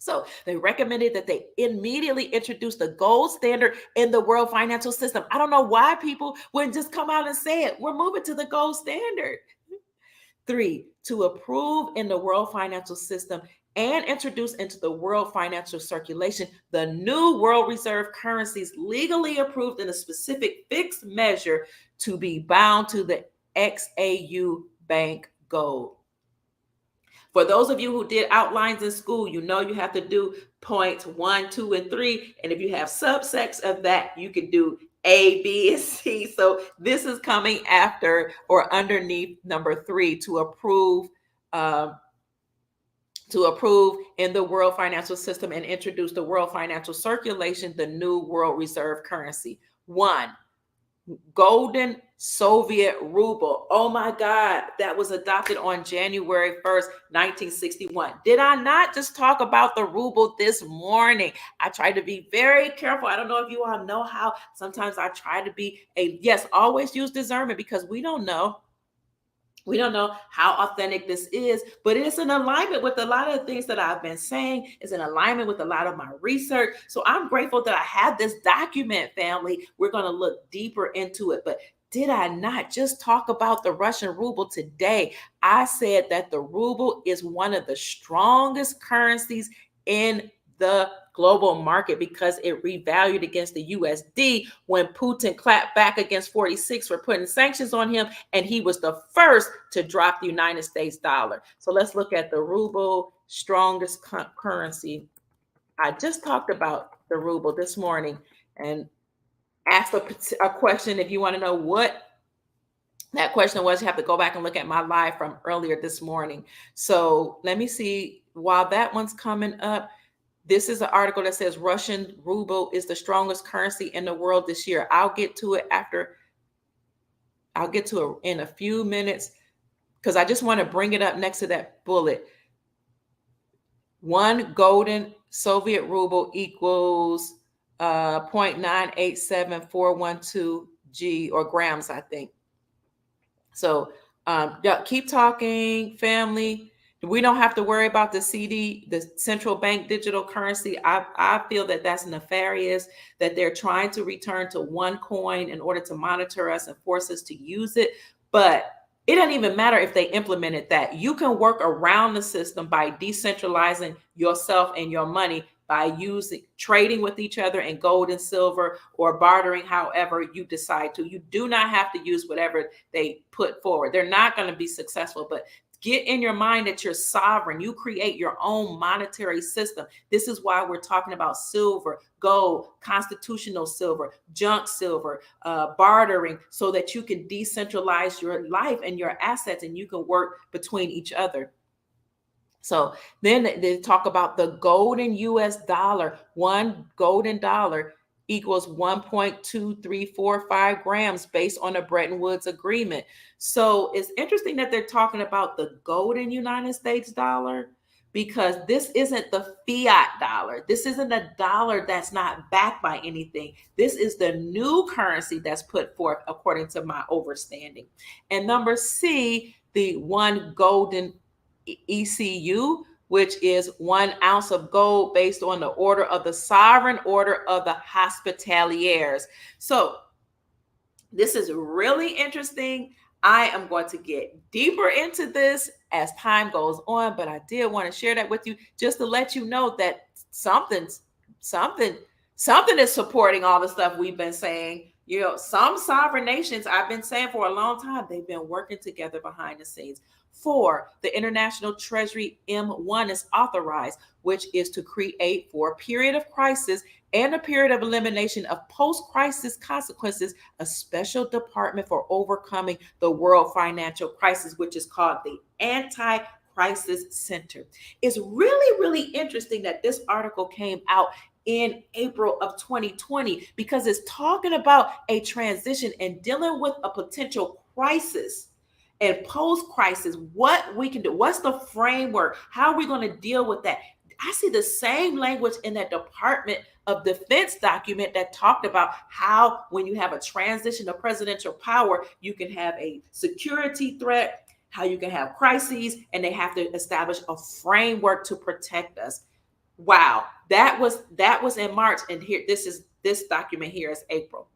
So they recommended that they immediately introduce the gold standard in the world financial system. I don't know why people wouldn't just come out and say it. We're moving to the gold standard. 3, to approve in the world financial system and introduce into the world financial circulation the new world reserve currencies legally approved in a specific fixed measure to be bound to the XAU bank gold. For those of you who did outlines in school, you know you have to do points 1, 2, and 3. And if you have subsets of that, you can do A, B, and C. So this is coming after or underneath number 3 uh, to approve in the world financial system and introduce the world financial circulation, the new world reserve currency. 1, golden Soviet ruble. Oh my God, that was adopted on January 1st, 1961. Did I not just talk about the ruble this morning? I try to be very careful. I don't know if you all know how sometimes I try to be yes, always use discernment because we don't know. We don't know how authentic this is, but it's in alignment with a lot of the things that I've been saying. It's in alignment with a lot of my research. So I'm grateful that I have this document, family. We're going to look deeper into it. But did I not just talk about the Russian ruble today? I said that the ruble is one of the strongest currencies in the global market because it revalued against the USD when Putin clapped back against 46 for putting sanctions on him, and he was the first to drop the United States dollar. So let's look at the ruble, strongest currency. I just talked about the ruble this morning and asked a question. If you want to know what that question was, you have to go back and look at my live from earlier this morning. So let me see, while that one's coming up, this is an article that says Russian ruble is the strongest currency in the world this year. I'll get to it in a few minutes because I just want to bring it up next to that bullet. 1 golden Soviet ruble equals 0.987412 G or grams, I think. So keep talking, family. We don't have to worry about the CD, the central bank digital currency. I feel that that's nefarious, that they're trying to return to one coin in order to monitor us and force us to use it. But it doesn't even matter if they implemented that. You can work around the system by decentralizing yourself and your money by trading with each other in gold and silver or bartering however you decide to. You do not have to use whatever they put forward. They're not going to be successful, but get in your mind that you're sovereign. You create your own monetary system. This is why we're talking about silver, gold, constitutional silver, junk silver, bartering, so that you can decentralize your life and your assets and you can work between each other. So then they talk about the golden US dollar. 1 golden dollar equals 1.2345 grams based on a Bretton Woods agreement. So it's interesting that they're talking about the golden United States dollar because this isn't the fiat dollar. This isn't a dollar that's not backed by anything. This is the new currency that's put forth according to my understanding. And number C, the 1 golden ECU, which is 1 ounce of gold based on the order of the Sovereign Order of the Hospitaliers. So this is really interesting. I am going to get deeper into this as time goes on, but I did want to share that with you just to let you know that something is supporting all the stuff we've been saying. You know, some sovereign nations, I've been saying for a long time, they've been working together behind the scenes. 4, the International Treasury M1 is authorized, which is to create, for a period of crisis and a period of elimination of post-crisis consequences, a special department for overcoming the world financial crisis, which is called the Anti-Crisis Center. It's really, really interesting that this article came out in April of 2020 because it's talking about a transition and dealing with a potential crisis and post-crisis, what we can do. What's the framework? How are we going to deal with that? I see the same language in that Department of Defense document that talked about how when you have a transition of presidential power, you can have a security threat, how you can have crises, and they have to establish a framework to protect us. Wow, that was in March, and here this document here is April.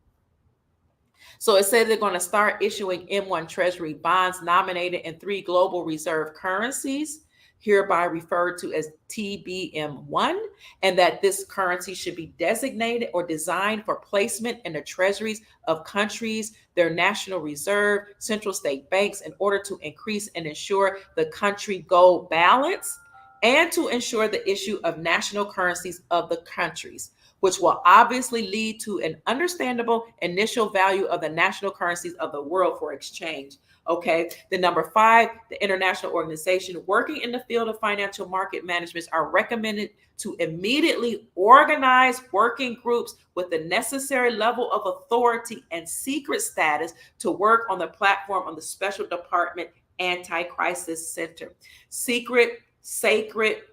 So it says they're going to start issuing M1 Treasury bonds nominated in 3 global reserve currencies, hereby referred to as TBM1, and that this currency should be designated or designed for placement in the treasuries of countries, their national reserve, central state banks, in order to increase and ensure the country gold balance and to ensure the issue of national currencies of the countries, which will obviously lead to an understandable initial value of the national currencies of the world for exchange. Okay. The number 5, the international organization working in the field of financial market management are recommended to immediately organize working groups with the necessary level of authority and secret status to work on the platform of the Special Department Anti-Crisis Center. Secret, sacred,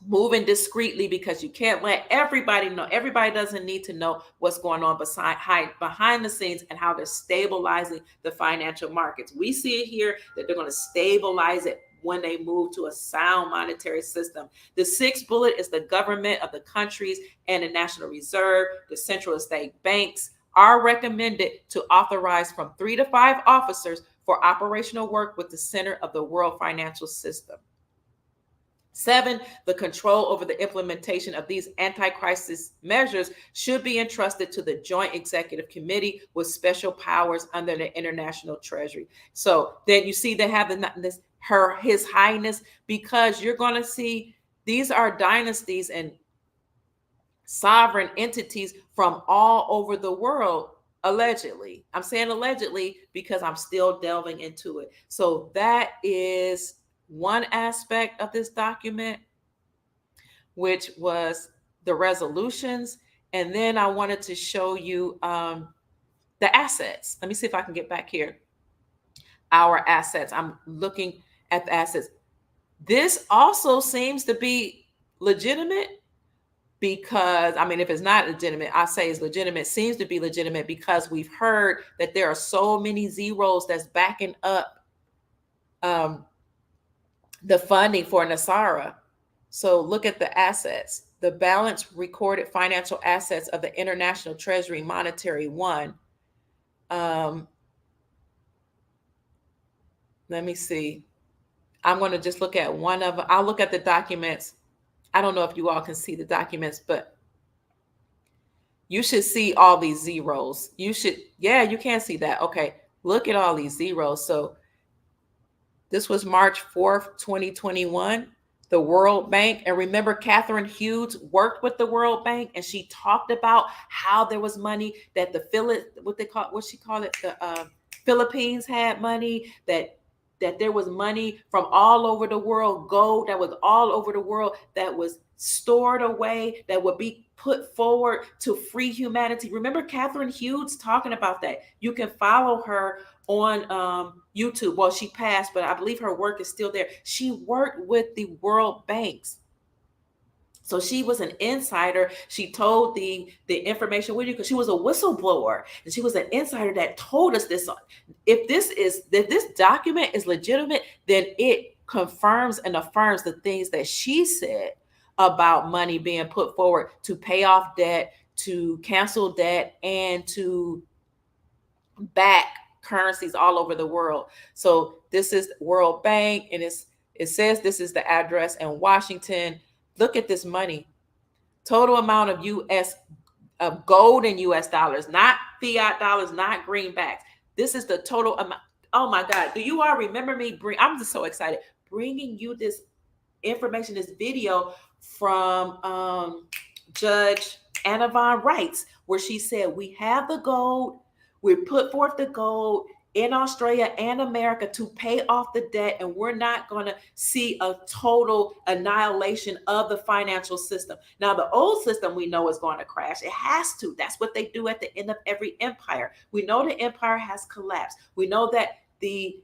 moving discreetly, because you can't let everybody know. Everybody doesn't need to know what's going on behind the scenes and how they're stabilizing the financial markets. We see it here that they're going to stabilize it when they move to a sound monetary system. The 6th bullet is the government of the countries and the National Reserve, the central state banks are recommended to authorize from 3 to 5 officers for operational work with the center of the world financial system. 7, the control over the implementation of these anti-crisis measures should be entrusted to the Joint Executive Committee with special powers under the International Treasury. So then you see they have His Highness, because you're going to see these are dynasties and sovereign entities from all over the world, allegedly. I'm saying allegedly because I'm still delving into it. So that is one aspect of this document, which was the resolutions. And then I wanted to show you the assets. Let me see if I can get back here. Our assets. I'm looking at the assets. This also seems to be legitimate, because, I mean, if it's not legitimate, I say it's legitimate, seems to be legitimate, because we've heard that there are so many zeros that's backing up the funding for NESARA. So look at the assets. The balance recorded financial assets of the International Treasury Monetary One. Let me see. I'm going to just look at one of them. I'll look at the documents. I don't know if you all can see the documents, but you should see all these zeros. You can't see that. Okay. Look at all these zeros. So this was March 4th, 2021, the World Bank. And remember, Catherine Hughes worked with the World Bank, and she talked about how there was money that the Philippines had money, that there was money from all over the world, gold that was all over the world, that was stored away, that would be put forward to free humanity. Remember Catherine Hughes talking about that. You can follow her on YouTube. Well, she passed, but I believe her work is still there. She worked with the World Banks. So she was an insider. She told the information with you because she was a whistleblower, and she was an insider that told us this. If this document is legitimate, then it confirms and affirms the things that she said about money being put forward to pay off debt, to cancel debt, and to back currencies all over the world. So this is World Bank, and it says this is the address in Washington. Look at this money. Total amount of gold in US dollars, not fiat dollars, not greenbacks. This is the total amount. Oh my God. Do you all remember me? I'm just so excited bringing you this information, this video from Judge Anna Von Reitz, where she said, we have the gold. We put forth the gold in Australia and America to pay off the debt, and we're not going to see a total annihilation of the financial system. Now, the old system we know is going to crash. It has to. That's what they do at the end of every empire. We know the empire has collapsed. We know that the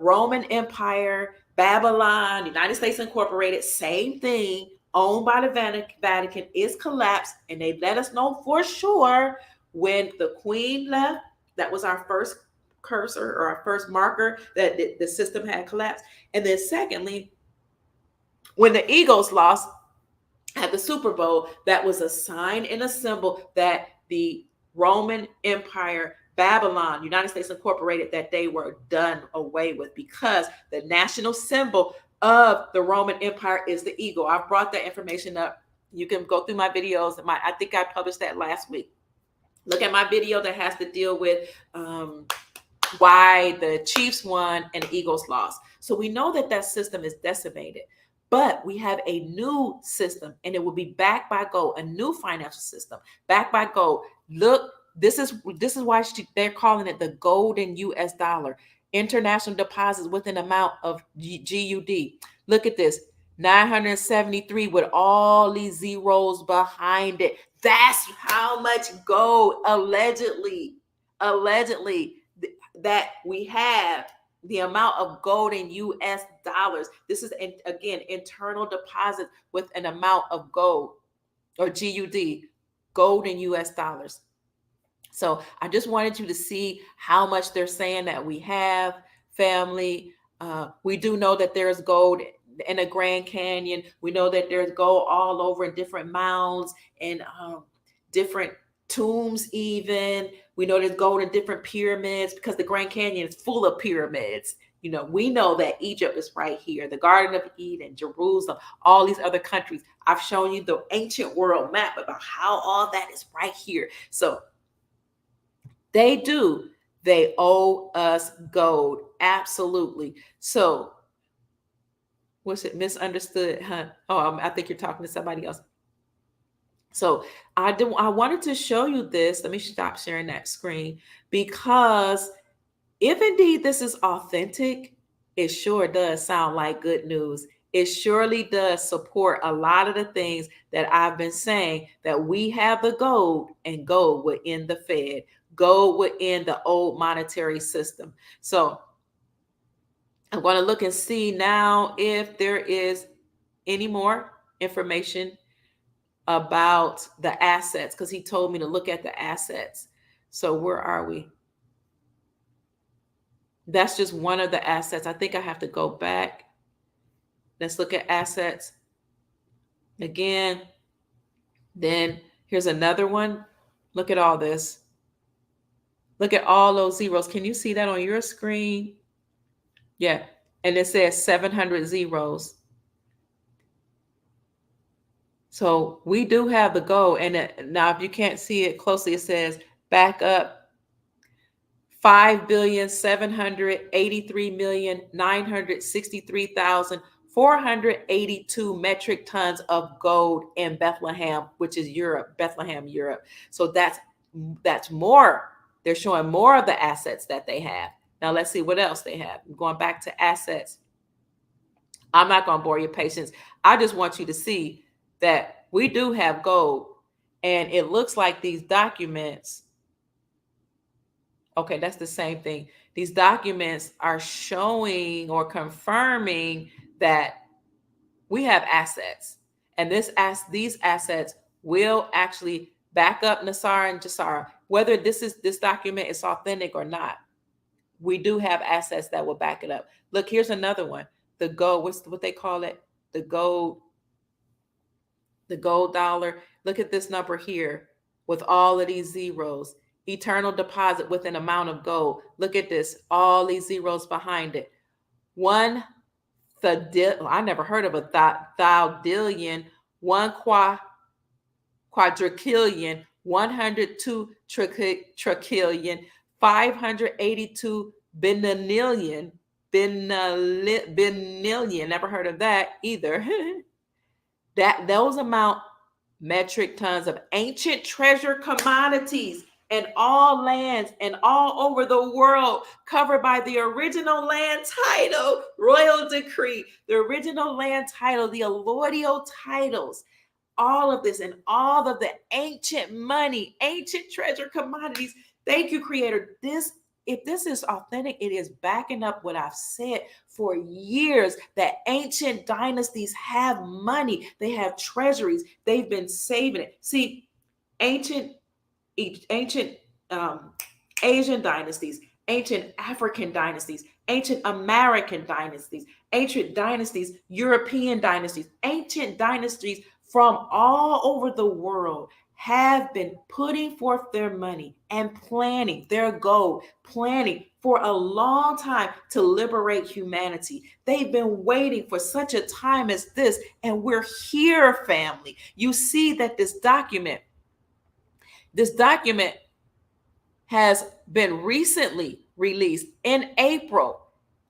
Roman Empire, Babylon, United States Incorporated, same thing, owned by the Vatican, is collapsed, and they let us know for sure when the Queen left. That was our first cursor, or our first marker that the system had collapsed. And then secondly, when the Eagles lost, at the Super Bowl, that was a sign and a symbol that the Roman Empire, Babylon, United States Incorporated, that they were done away with, because the national symbol of the Roman Empire is the eagle. I've brought that information up. You can go through my videos. I think I published that last week. Look at my video that has to deal with why the Chiefs won and the Eagles lost. So we know that that system is decimated, but we have a new system, and it will be backed by gold, a new financial system backed by gold. Look, this is why they're calling it the golden US dollar. International deposits with an amount of GUD. Look at this. 973 with all these zeros behind it. That's how much gold allegedly that we have, the amount of gold in US dollars. This is, again, internal deposits with an amount of gold, or GUD, gold in US dollars. So I just wanted you to see how much they're saying that we have, family. We do know that there's gold in the Grand Canyon. We know that there's gold all over in different mounds and different tombs even. We know there's gold in different pyramids, because the Grand Canyon is full of pyramids. You know, we know that Egypt is right here, the Garden of Eden, Jerusalem, all these other countries. I've shown you the ancient world map about how all that is right here. So they owe us gold. Absolutely. So what's it? Misunderstood, huh? Oh, I think you're talking to somebody else. So I wanted to show you this. Let me stop sharing that screen, because if indeed this is authentic, it sure does sound like good news. It surely does support a lot of the things that I've been saying, that we have the gold, and gold would end the Fed. Gold would end the old monetary system. So I'm going to look and see now if there is any more information about the assets, because he told me to look at the assets. So where are we? That's just one of the assets. I think I have to go back. Let's look at assets again. Then here's another one. Look at all this. Look at all those zeros. Can you see that on your screen? Yeah. And it says 700 zeros. So we do have the gold. And now, if you can't see it closely, it says back up 5,783,963,482 metric tons of gold in Bethlehem, which is Europe, Bethlehem, Europe. So that's more. They're showing more of the assets that they have. Now let's see what else they have. Going back to assets. I'm not going to bore your patience. I just want you to see that we do have gold, and it looks like these documents. Okay, that's the same thing. These documents are showing or confirming that we have assets, and these assets will actually back up NESARA and GCR. Whether this document is authentic or not, we do have assets that will back it up. Look, here's another one. The gold, what they call it? The gold dollar. Look at this number here with all of these zeros. Eternal deposit with an amount of gold. Look at this, all these zeros behind it. I never heard of a thaldillion, one quadrillion, 102 trillion, 582 binillion. Never heard of that either. Those amount metric tons of ancient treasure commodities and all lands and all over the world covered by the original land title, royal decree, the original land title, the allodial titles, all of this and all of the ancient money, ancient treasure commodities. Thank you, Creator. If this is authentic, it is backing up what I've said for years, that ancient dynasties have money. They have treasuries. They've been saving it. See, ancient Asian dynasties, ancient African dynasties, ancient American dynasties, ancient dynasties, European dynasties, ancient dynasties from all over the world have been putting forth their money and planning their goal, planning for a long time to liberate humanity. They've been waiting for such a time as this, and we're here, family. You see that this document has been recently released in April.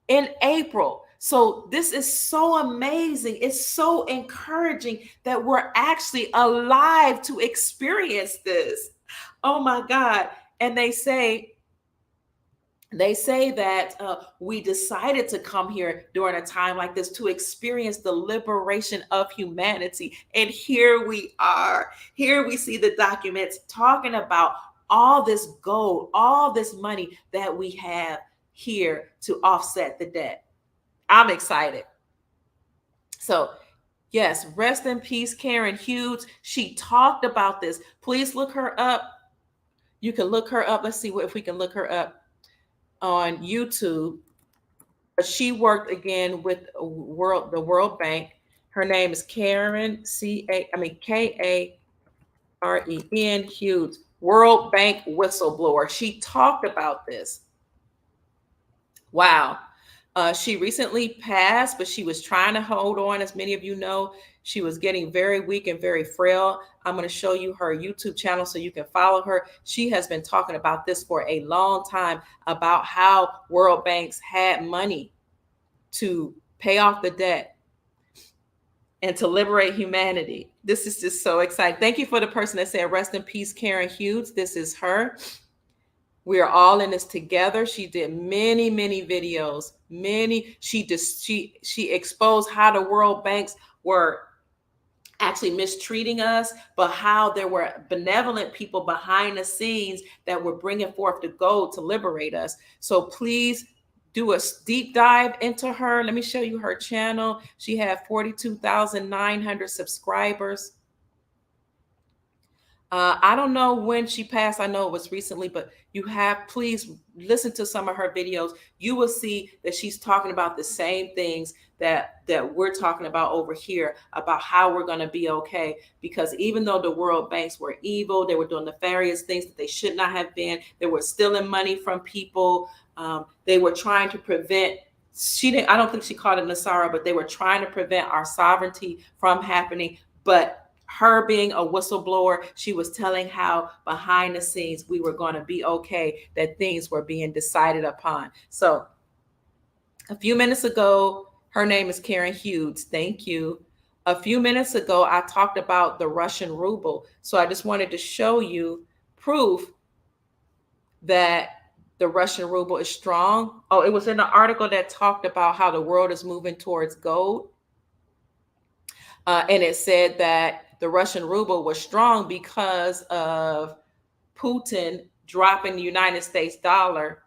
In April. So this is so amazing. It's so encouraging that we're actually alive to experience this. Oh my God. And they say that we decided to come here during a time like this to experience the liberation of humanity. And here we are. Here we see the documents talking about all this gold, all this money that we have here to offset the debt. I'm excited. So, yes, rest in peace, Karen Hughes. She talked about this. Please look her up. You can look her up. Let's see if we can look her up on YouTube. She worked again with the World Bank. Her name is Karen Karen Hughes, World Bank whistleblower. She talked about this. Wow. She recently passed, but she was trying to hold on. As many of you know, she was getting very weak and very frail. I'm going to show you her YouTube channel so you can follow her. She has been talking about this for a long time, about how world banks had money to pay off the debt and to liberate humanity. This is just so exciting. Thank you for the person that said, rest in peace, Karen Hughes. This is her. We are all in this together. She did many, many videos. She exposed how the world banks were actually mistreating us, but how there were benevolent people behind the scenes that were bringing forth the gold to liberate us. So please do a deep dive into her. Let me show you her channel. She had 42,900 subscribers. I don't know when she passed. I know it was recently, but please listen to some of her videos. You will see that she's talking about the same things that we're talking about over here, about how we're going to be okay. Because even though the world banks were evil, they were doing nefarious things that they should not have been. They were stealing money from people. They were trying to prevent. I don't think she called it NESARA, but they were trying to prevent our sovereignty from happening. But her being a whistleblower, she was telling how behind the scenes we were going to be okay, that things were being decided upon. So a few minutes ago, her name is Karen Hughes. Thank you. A few minutes ago, I talked about the Russian ruble. So I just wanted to show you proof that the Russian ruble is strong. Oh, it was in an article that talked about how the world is moving towards gold. And it said that the Russian ruble was strong because of Putin dropping the United States dollar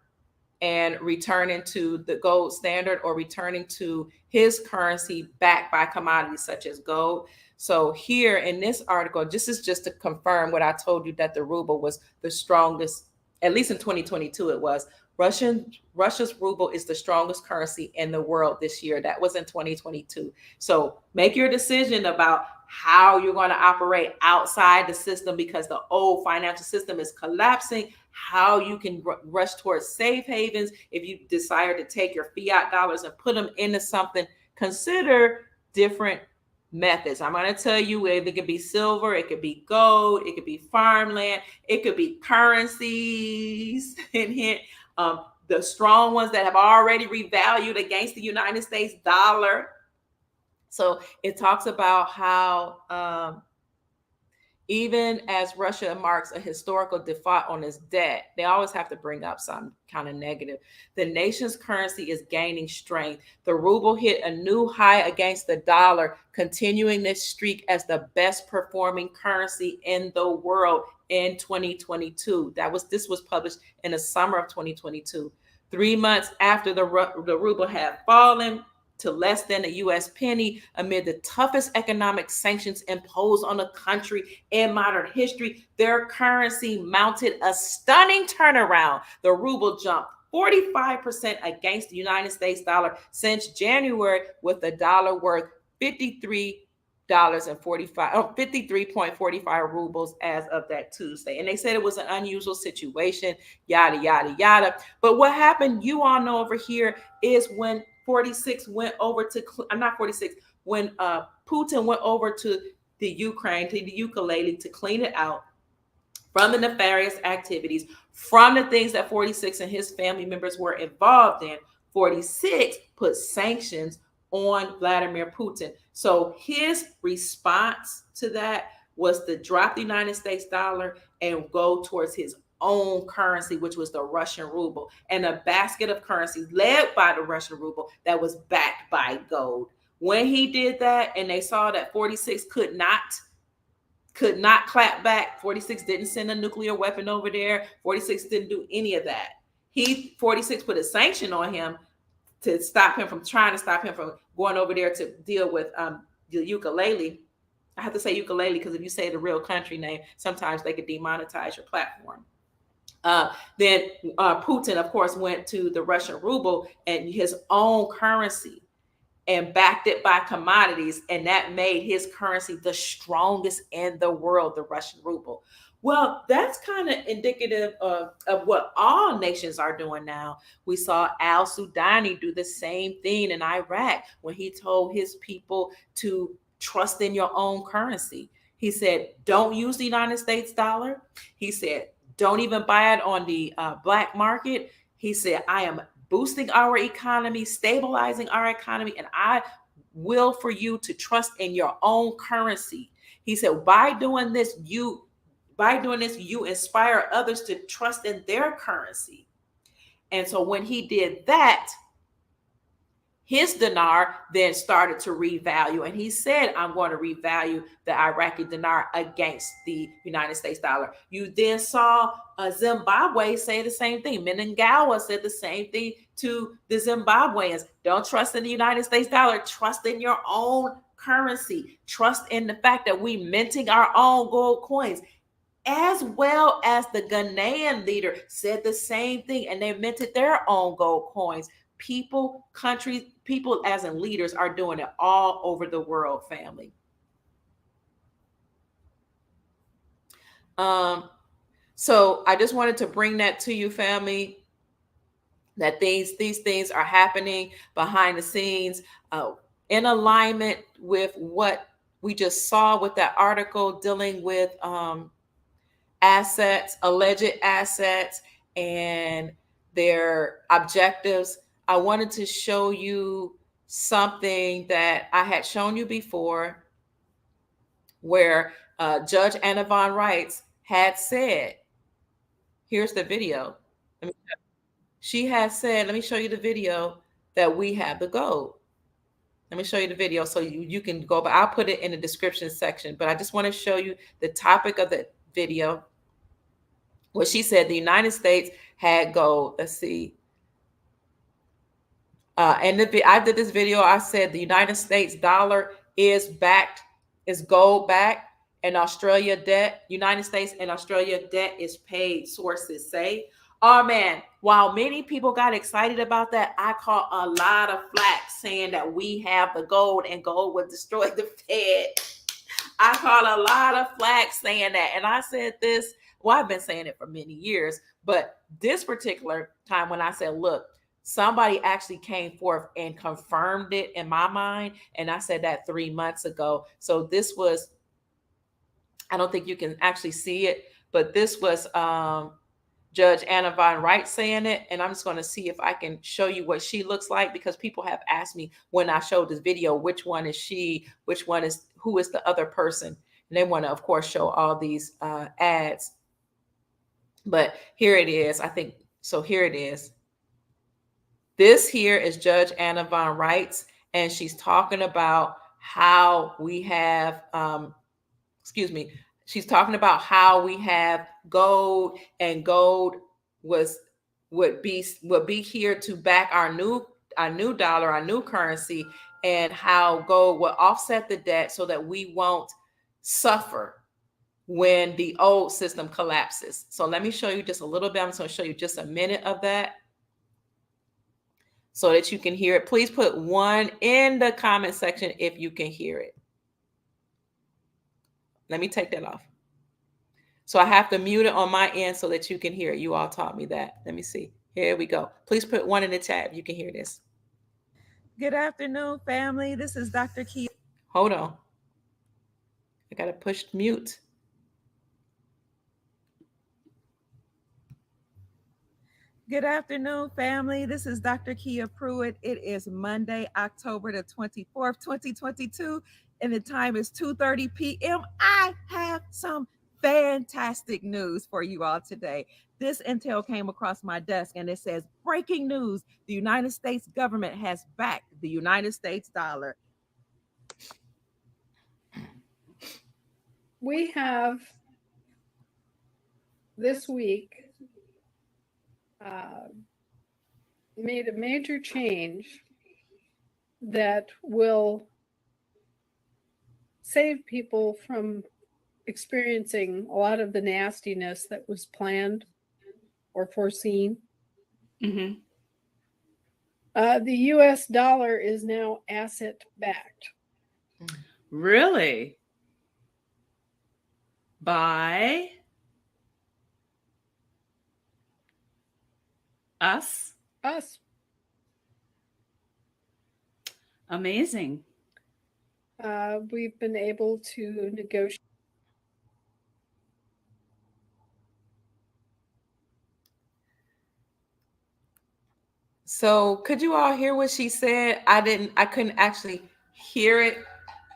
and returning to the gold standard, or returning to his currency backed by commodities such as gold. So here in this article, this is just to confirm what I told you, that the ruble was the strongest, at least in 2022 it was. Russia's ruble is the strongest currency in the world this year. That was in 2022. So make your decision about how you're going to operate outside the system, because the old financial system is collapsing. How you can rush towards safe havens. If you desire to take your fiat dollars and put them into something, consider different methods. I'm going to tell you, it could be silver, it could be gold, it could be farmland, it could be currencies. And hint, the strong ones that have already revalued against the United States dollar. So it talks about how even as Russia marks a historical default on its debt, they always have to bring up something kind of negative. The nation's currency is gaining strength. The ruble hit a new high against the dollar, continuing this streak as the best performing currency in the world in 2022. This was published in the summer of 2022. 3 months after the ruble had fallen to less than a U.S. penny amid the toughest economic sanctions imposed on the country in modern history, their currency mounted a stunning turnaround. The ruble jumped 45% against the United States dollar since January, with the dollar worth $53 and 53.45 rubles as of that Tuesday. And they said it was an unusual situation, yada, yada, yada. But what happened, you all know over here, is when 46 went over to, I'm not 46, when Putin went over to the Ukraine, to the ukulele, to clean it out from the nefarious activities, from the things that 46 and his family members were involved in. 46 put sanctions on Vladimir Putin. So his response to that was to drop the United States dollar and go towards his own currency, which was the Russian ruble, and a basket of currencies led by the Russian ruble that was backed by gold. When he did that and they saw that 46 could not clap back, 46 didn't send a nuclear weapon over there, 46 didn't do any of that. 46 put a sanction on him to stop him from going over there to deal with the ukulele. I have to say ukulele because if you say the real country name, sometimes they could demonetize your platform. Then Putin, of course, went to the Russian ruble and his own currency and backed it by commodities, and that made his currency the strongest in the world, the Russian ruble. Well, that's kind of indicative of what all nations are doing now. We saw al-Sudani do the same thing in Iraq when he told his people to trust in your own currency. He said, don't use the United States dollar. He said, don't even buy it on the black market. He said, I am boosting our economy, stabilizing our economy, and I will for you to trust in your own currency. He said, by doing this, you inspire others to trust in their currency. And so when he did that, his dinar then started to revalue. And he said, I'm going to revalue the Iraqi dinar against the United States dollar. You then saw Zimbabwe say the same thing. Mnangagwa said the same thing to the Zimbabweans. Don't trust in the United States dollar. Trust in your own currency. Trust in the fact that we minting our own gold coins. As well as the Ghanaian leader said the same thing, and they minted their own gold coins. People, countries, people as in leaders are doing it all over the world, family. So I just wanted to bring that to you, family, that these things are happening behind the scenes, in alignment with what we just saw with that article dealing with assets, alleged assets, and their objectives. I wanted to show you something that I had shown you before, where Judge Anna Von Reitz had said, here's the video. She had said, let me show you the video, that we have the gold. Let me show you the video so you can go, but I'll put it in the description section. But I just want to show you the topic of the video. What she said, the United States had gold. Let's see. And I did this video. I said the United States dollar is gold backed, and Australia debt, United States and Australia debt is paid, sources say. Oh man, while many people got excited about that, I caught a lot of flack saying that we have the gold and gold would destroy the Fed. I caught a lot of flack saying that. And I said this, well, I've been saying it for many years, but this particular time when I said, look, somebody actually came forth and confirmed it in my mind. And I said that 3 months ago. So this was, I don't think you can actually see it, but this was Judge Anna Von Reitz saying it. And I'm just going to see if I can show you what she looks like, because people have asked me when I showed this video, which one is she, who is the other person? And they want to, of course, show all these ads. But here it is. I think, so here it is. This here is Judge Anna Von Reitz, and she's talking about how we have, she's talking about how we have gold, and gold would be here to back our new dollar, our new currency, and how gold will offset the debt so that we won't suffer when the old system collapses. So let me show you just a little bit. I'm just going to show you just a minute of that so that you can hear it. Please put 1 in the comment section if you can hear it. Let me take that off. So I have to mute it on my end so that you can hear it. You all taught me that. Let me see. Here we go. Please put one in the chat. You can hear this. Good afternoon, family. This is Dr. Key. Hold on. I got to push mute. Good afternoon, family. This is Dr. Kia Pruitt. It is Monday, October the 24th, 2022, and the time is 2:30 p.m. I have some fantastic news for you all today. This intel came across my desk and it says, breaking news, the United States government has backed the United States dollar. We have this week made a major change that will save people from experiencing a lot of the nastiness that was planned or foreseen. Mm-hmm. The US dollar is now asset backed. Really? By us? Us. Amazing. We've been able to negotiate. So could you all hear what she said? I couldn't actually hear it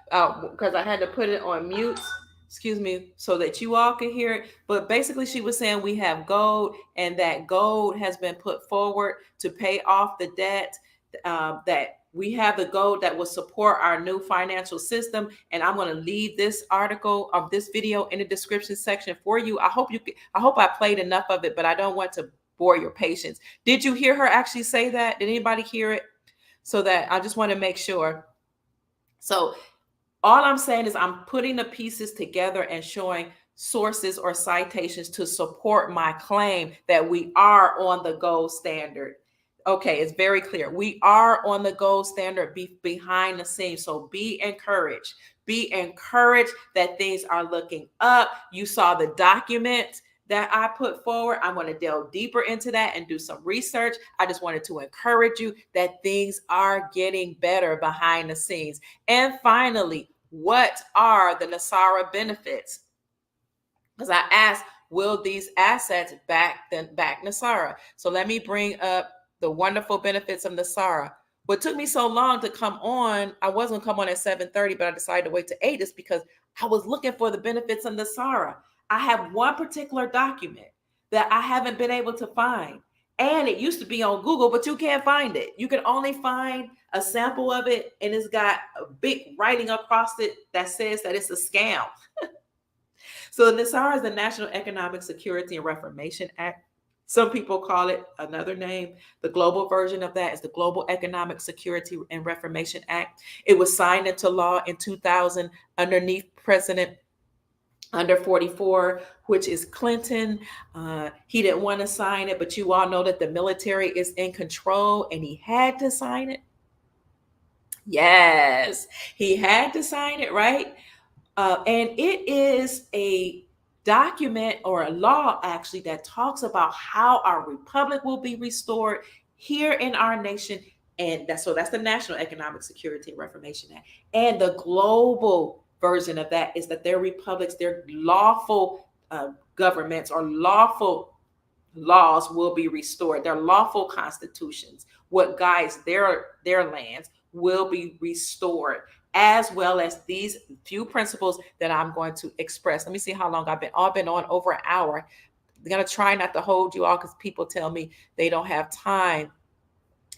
because I had to put it on mute, excuse me, so that you all could hear it. But basically she was saying we have gold and that gold has been put forward to pay off the debt, that we have the gold that will support our new financial system. And I'm going to leave this article of this video in the description section for you. I hope I played enough of it, but I don't want to bore your patience. Did you hear her actually say that? Did anybody hear it? So that I just want to make sure. So all I'm saying is I'm putting the pieces together and showing sources or citations to support my claim that we are on the gold standard. Okay, it's very clear. We are on the gold standard behind the scenes. So be encouraged. Be encouraged that things are looking up. You saw the document that I put forward. I'm going to delve deeper into that and do some research. I just wanted to encourage you that things are getting better behind the scenes. And finally, what are the NESARA benefits? Because I asked, will these assets back NESARA? So let me bring up the wonderful benefits of NESARA. What took me so long to come on, I was going to come on at 7:30, but I decided to wait to 8 is because I was looking for the benefits of NESARA. I have one particular document that I haven't been able to find. And it used to be on Google, but you can't find it. You can only find a sample of it, and it's got a big writing across it that says that it's a scam. So NESARA is the National Economic Security and Reformation Act. Some people call it another name. The global version of that is the Global Economic Security and Reformation Act. It was signed into law in 2000 underneath President under 44, which is Clinton. He didn't want to sign it, but you all know that the military is in control and he had to sign it. Yes, he had to sign it, right? And it is a document or a law actually that talks about how our republic will be restored here in our nation. And that's the National Economic Security and Reformation Act. And the global version of that is that their republics, their lawful governments or lawful laws will be restored. Their lawful constitutions, what guides their lands, will be restored, as well as these few principles that I'm going to express. Let me see how long I've been on over an hour. I'm going to try not to hold you all because people tell me they don't have time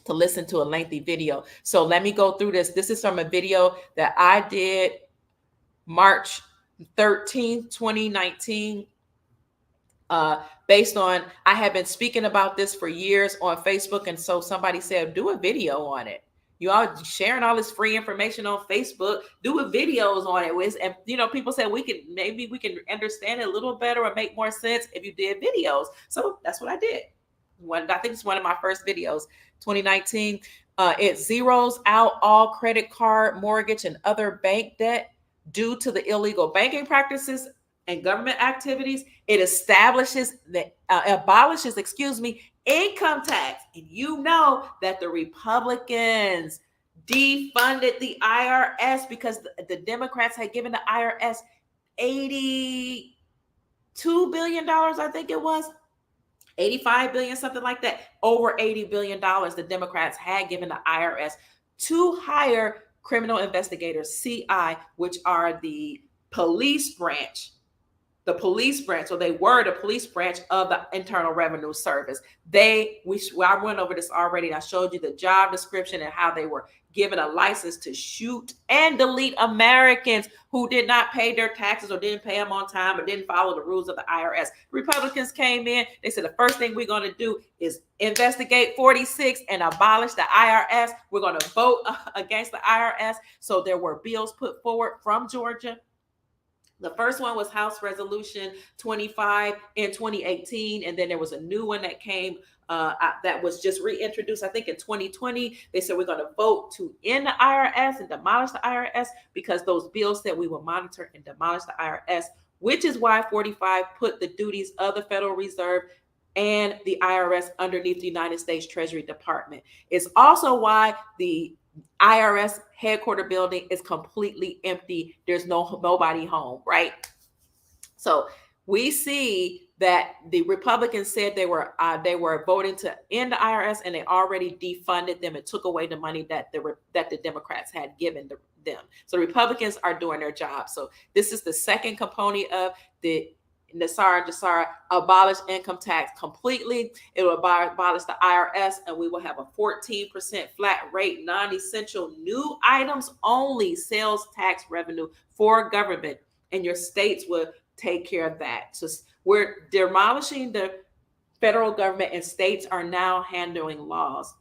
to listen to a lengthy video. So let me go through this. This is from a video that I did March 13th, 2019. Based on, I have been speaking about this for years on Facebook. And so somebody said, do a video on it. You all sharing all this free information on Facebook, do a videos on it. And, people said maybe we can understand it a little better or make more sense if you did videos. So that's what I did. I think it's one of my first videos, 2019. It zeroes out all credit card, mortgage, and other bank debt due to the illegal banking practices and government activities. It establishes that abolishes, income tax. And you know that the Republicans defunded the IRS because the Democrats had given the IRS $82 billion, I think it was. 85 billion, something like that. Over $80 billion the Democrats had given the IRS to hire criminal investigators, CI, which are the police branch. So they were the police branch of the Internal Revenue Service. I went over this already. I showed you the job description and how they were given a license to shoot and delete Americans who did not pay their taxes or didn't pay them on time or didn't follow the rules of the IRS. Republicans came in. They said the first thing we're going to do is investigate 46 and abolish the IRS. We're going to vote against the IRS. So there were bills put forward from Georgia. The first one was House Resolution 25 in 2018, and then there was a new one that came that was just reintroduced, I think, in 2020. They said we're going to vote to end the IRS and demolish the IRS because those bills said we will monitor and demolish the IRS, which is why 45 put the duties of the Federal Reserve and the IRS underneath the United States Treasury Department. It's also why the IRS headquarter building is completely empty. There's nobody home, right? So we see that the Republicans said they were voting to end the IRS, and they already defunded them and took away the money that the Democrats had given them. So the Republicans are doing their job. So this is the second component of the NESARA, abolish income tax completely. It will abolish the IRS, and we will have a 14% flat rate, non-essential, new items only sales tax revenue for government, and your states will take care of that. So we're demolishing the federal government, and states are now handling laws.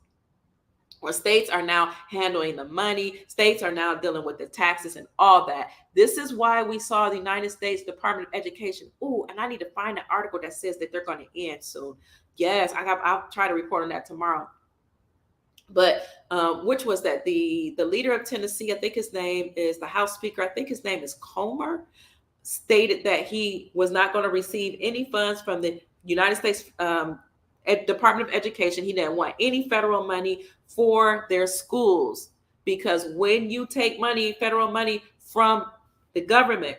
Or states are now handling the money. States are now dealing with the taxes and all that. This is why we saw the United States Department of Education. Ooh, and I need to find an article that says that they're going to end soon. Yes, I'll try to report on that tomorrow. But which was that the leader of Tennessee, I think his name is the House Speaker, I think his name is Comer, stated that he was not going to receive any funds from the United States Department of Education. He didn't want any federal money for their schools, because when you take federal money from the government,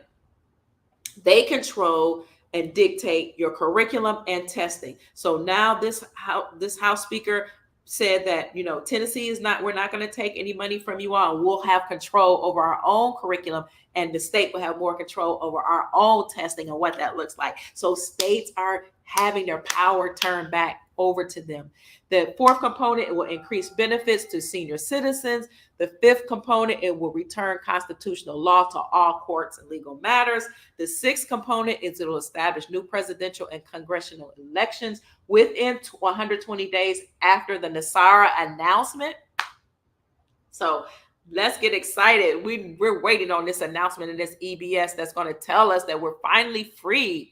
they control and dictate your curriculum and testing. So now this House Speaker said that, Tennessee we're not going to take any money from you all. We'll have control over our own curriculum, and the state will have more control over our own testing and what that looks like. So states are having their power turned back over to them. The fourth component, it will increase benefits to senior citizens. The fifth component, it will return constitutional law to all courts and legal matters. The sixth component is it will establish new presidential and congressional elections within 120 days after the NESARA announcement. So let's get excited. We're waiting on this announcement and this EBS that's going to tell us that we're finally free.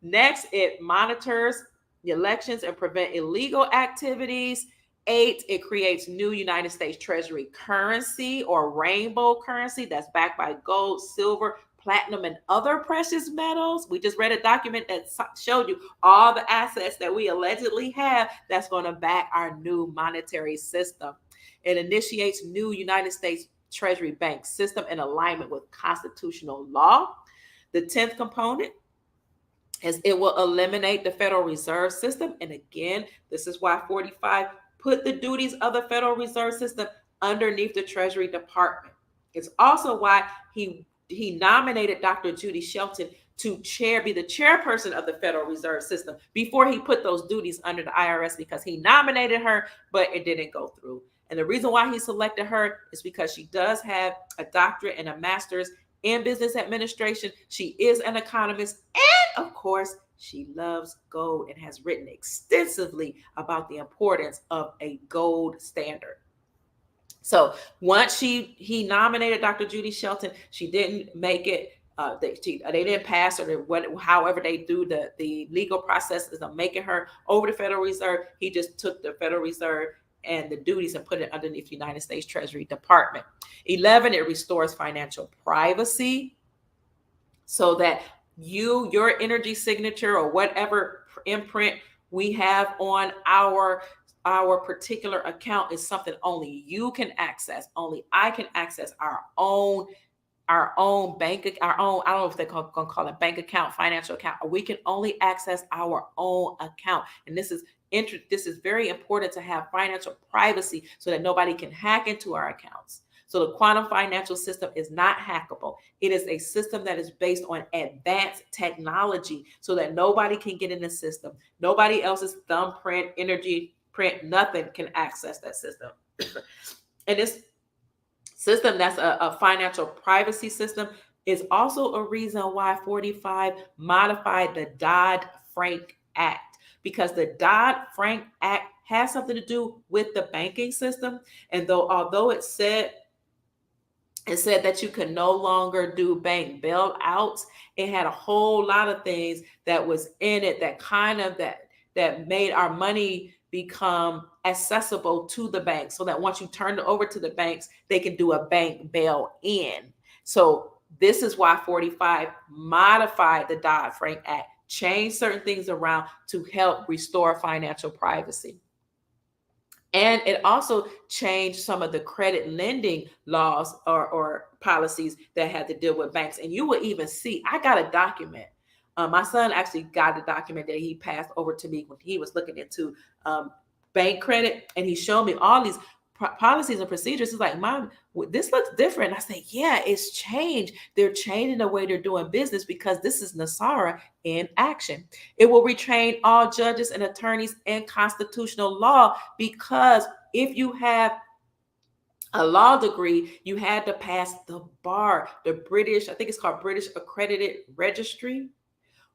Next, it monitors the elections and prevent illegal activities. 8, it creates new United States Treasury currency or rainbow currency that's backed by gold, silver, platinum, and other precious metals. We just read a document that showed you all the assets that we allegedly have that's going to back our new monetary system. It initiates new United States Treasury bank system in alignment with constitutional law. The 10th component is it will eliminate the Federal Reserve System. And again, this is why 45 put the duties of the Federal Reserve System underneath the Treasury Department. It's also why he nominated Dr. Judy Shelton to be the chairperson of the Federal Reserve System before he put those duties under the IRS, because he nominated her, but it didn't go through. And the reason why he selected her is because she does have a doctorate and a master's in business administration. She is an economist, and of course, she loves gold and has written extensively about the importance of a gold standard. So once he nominated Dr. Judy Shelton, she didn't make it. They didn't pass, or however they do the legal processes of making her over the Federal Reserve. He just took the Federal Reserve and the duties and put it underneath the United States Treasury Department. 11, it restores financial privacy so that your energy signature or whatever imprint we have on our particular account is something only you can access. Only I can access our own bank, our own, I don't know if they're gonna call it bank account, financial account. We can only access our own account. And this is very important to have financial privacy so that nobody can hack into our accounts. So the quantum financial system is not hackable. It is a system that is based on advanced technology so that nobody can get in the system. Nobody else's thumbprint, energy print, nothing can access that system. And this system that's a financial privacy system is also a reason why 45 modified the Dodd-Frank Act, because the Dodd-Frank Act has something to do with the banking system. And although it said that you could no longer do bank bailouts, it had a whole lot of things that was in it that made our money become accessible to the banks, so that once you turn it over to the banks, they can do a bank bail-in. So this is why 45 modified the Dodd-Frank Act, changed certain things around to help restore financial privacy. And it also changed some of the credit lending laws or policies that had to deal with banks. And you will even see, I got a document. My son actually got a document that he passed over to me when he was looking into bank credit. And he showed me all these policies and procedures. He's like, Mom, this looks different. And I said, yeah, it's changed. They're changing the way they're doing business because this is NESARA in action. It will retrain all judges and attorneys in constitutional law, because if you have a law degree, you had to pass the bar, the British, I think it's called British Accredited Registry,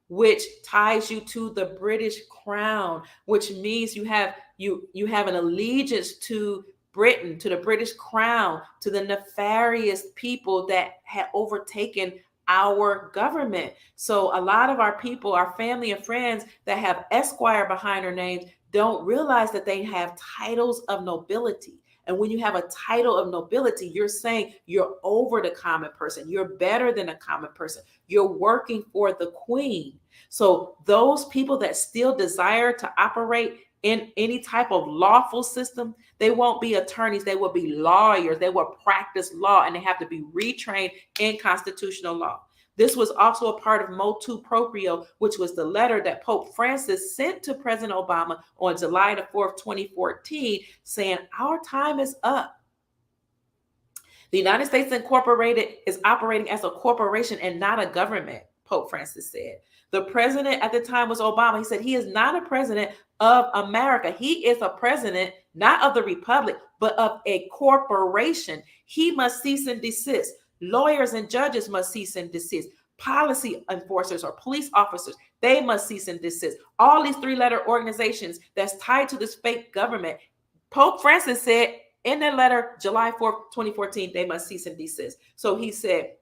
which ties you to the British Crown, which means you have an allegiance to Britain, to the British Crown, to the nefarious people that had overtaken our government. So a lot of our people, our family and friends that have Esquire behind their names, don't realize that they have titles of nobility. And when you have a title of nobility, you're saying you're over the common person. You're better than a common person. You're working for the queen. So those people that still desire to operate in any type of lawful system, they won't be attorneys. They will be lawyers. They will practice law, and they have to be retrained in constitutional law. This was also a part of Motu Proprio, which was the letter that Pope Francis sent to President Obama on July the 4th, 2014, saying, our time is up. The United States Incorporated is operating as a corporation and not a government, Pope Francis said. The president at the time was Obama. He said he is not a president of America. He is a president, not of the republic, but of a corporation. He must cease and desist. Lawyers and judges must cease and desist. Policy enforcers or police officers, they must cease and desist. All these three-letter organizations that's tied to this fake government, Pope Francis said in their letter, July 4th, 2014, they must cease and desist. So he said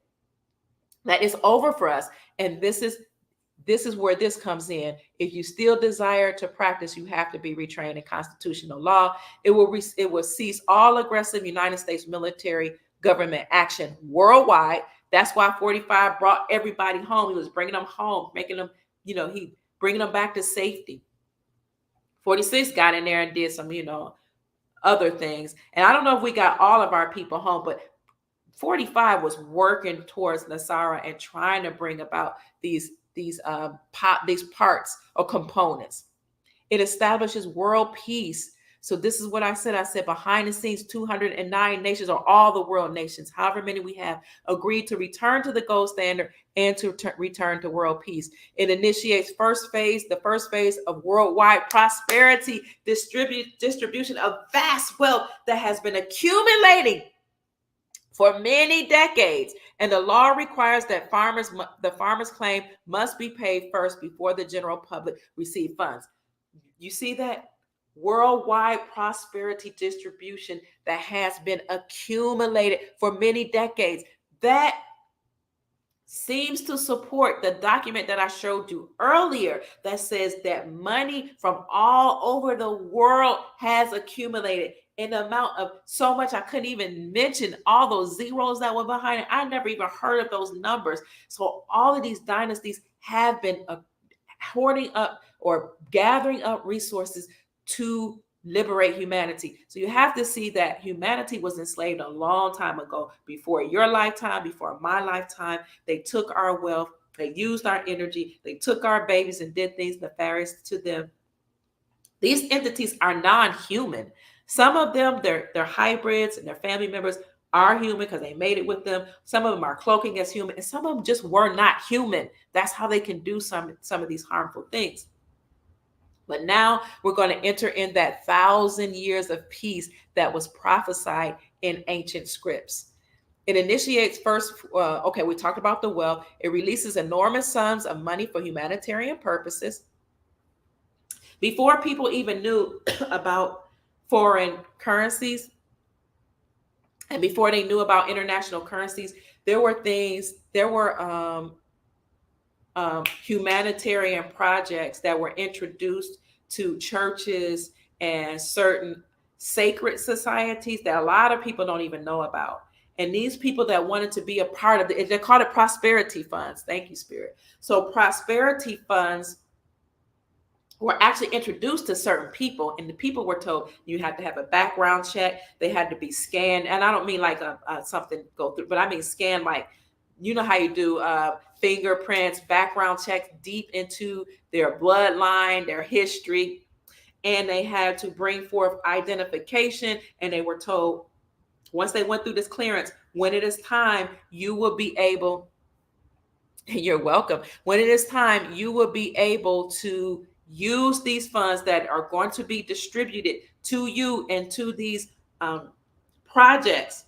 that it's over for us. And this is where this comes in. If you still desire to practice, you have to be retrained in constitutional law. It will cease all aggressive United States military government action worldwide. That's why 45 brought everybody home. He was bringing them home, making them, he bringing them back to safety. 46 got in there and did some, other things. And I don't know if we got all of our people home, but 45 was working towards NESARA and trying to bring about these parts or components. It establishes world peace. So this is what I said. I said behind the scenes, 209 nations, or all the world nations, however many we have, agreed to return to the gold standard and to return to world peace. It initiates the first phase of worldwide prosperity, distribution of vast wealth that has been accumulating for many decades. And the law requires that the farmer's claim must be paid first before the general public receive funds. You see that? Worldwide prosperity distribution that has been accumulated for many decades. That seems to support the document that I showed you earlier that says that money from all over the world has accumulated in the amount of so much I couldn't even mention all those zeros that were behind it. I never even heard of those numbers. So all of these dynasties have been hoarding up or gathering up resources to liberate humanity. So you have to see that humanity was enslaved a long time ago, before your lifetime, before my lifetime. They took our wealth, they used our energy, they took our babies and did things nefarious to them. These entities are non-human. Some of them, they're hybrids, and their family members are human because they made it with them. Some of them are cloaking as human, and some of them just were not human. That's how they can do some of these harmful things. But now we're going to enter in that 1,000 years of peace that was prophesied in ancient scripts. It initiates first, we talked about the wealth. It releases enormous sums of money for humanitarian purposes. Before people even knew about foreign currencies, and before they knew about international currencies, there were humanitarian projects that were introduced to churches and certain sacred societies that a lot of people don't even know about. And these people that wanted to be a part of it, they called it prosperity funds. Thank you, Spirit. So prosperity funds were actually introduced to certain people, and the people were told you had to have a background check. They had to be scanned, and I don't mean like something go through, but I mean scan, like, you know how you do fingerprints, background checks deep into their bloodline, their history, and they had to bring forth identification. And they were told, once they went through this clearance, when it is time, you will be able, you're welcome, when it is time, you will be able to use these funds that are going to be distributed to you and to these projects.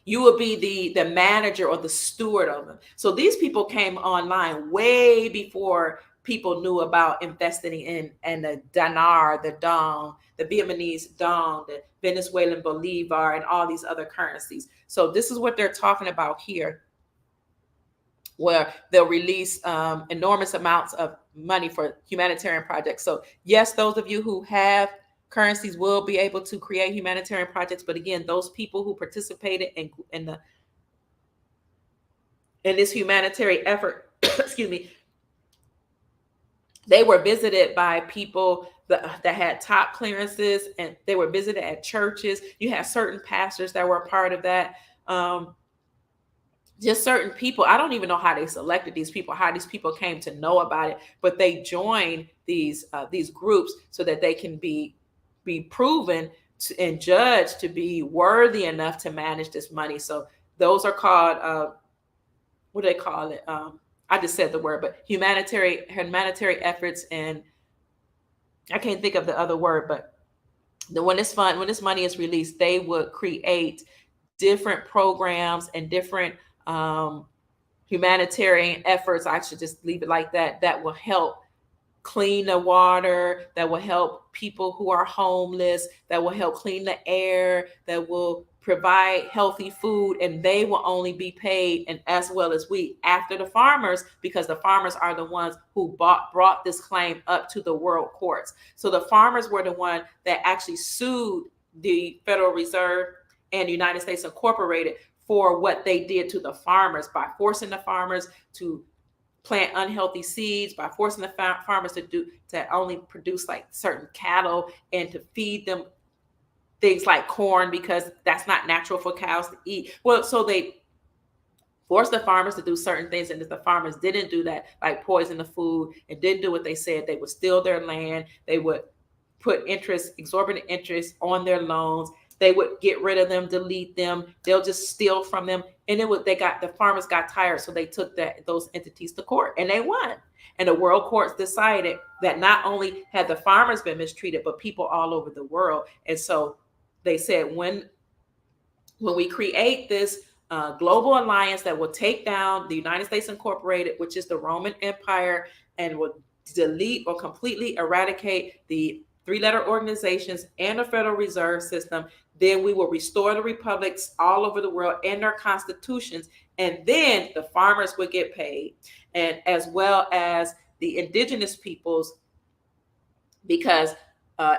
You will be the manager or the steward of them. So these people came online way before people knew about investing in the dinar, the dong, the Vietnamese dong, the Venezuelan bolivar, and all these other currencies. So this is what they're talking about here, where they'll release enormous amounts of money for humanitarian projects. So yes, those of you who have currencies will be able to create humanitarian projects. But again, those people who participated in this humanitarian effort, excuse me, they were visited by people that had top clearances, and they were visited at churches. You had certain pastors that were a part of that. Just certain people. I don't even know how they selected these people, how these people came to know about it, but they joined these groups so that they can be proven and judged to be worthy enough to manage this money. So those are called, what do they call it? I just said the word, but humanitarian efforts, and I can't think of the other word. But when this money is released, they would create different programs and different humanitarian efforts. I should just leave it like that. That will help clean the water, that will help people who are homeless, that will help clean the air, that will provide healthy food, and they will only be paid, and as well as we, after the farmers, because the farmers are the ones who brought this claim up to the world courts. So the farmers were the one that actually sued the Federal Reserve and United States Incorporated for what they did to the farmers by forcing the farmers to plant unhealthy seeds, by forcing the farmers to only produce like certain cattle and to feed them things like corn, because that's not natural for cows to eat. Well, so they forced the farmers to do certain things, and if the farmers didn't do that, like poison the food, and didn't do what they said, they would steal their land. They would put exorbitant interest on their loans. They would get rid of them, delete them. They'll just steal from them. And the farmers got tired. So they took those entities to court, and they won. And the world courts decided that not only had the farmers been mistreated, but people all over the world. And so they said, when we create this global alliance that will take down the United States Incorporated, which is the Roman Empire, and will delete or completely eradicate the three-letter organizations, and a Federal Reserve System. Then we will restore the republics all over the world and their constitutions. And then the farmers would get paid, and as well as the indigenous peoples, because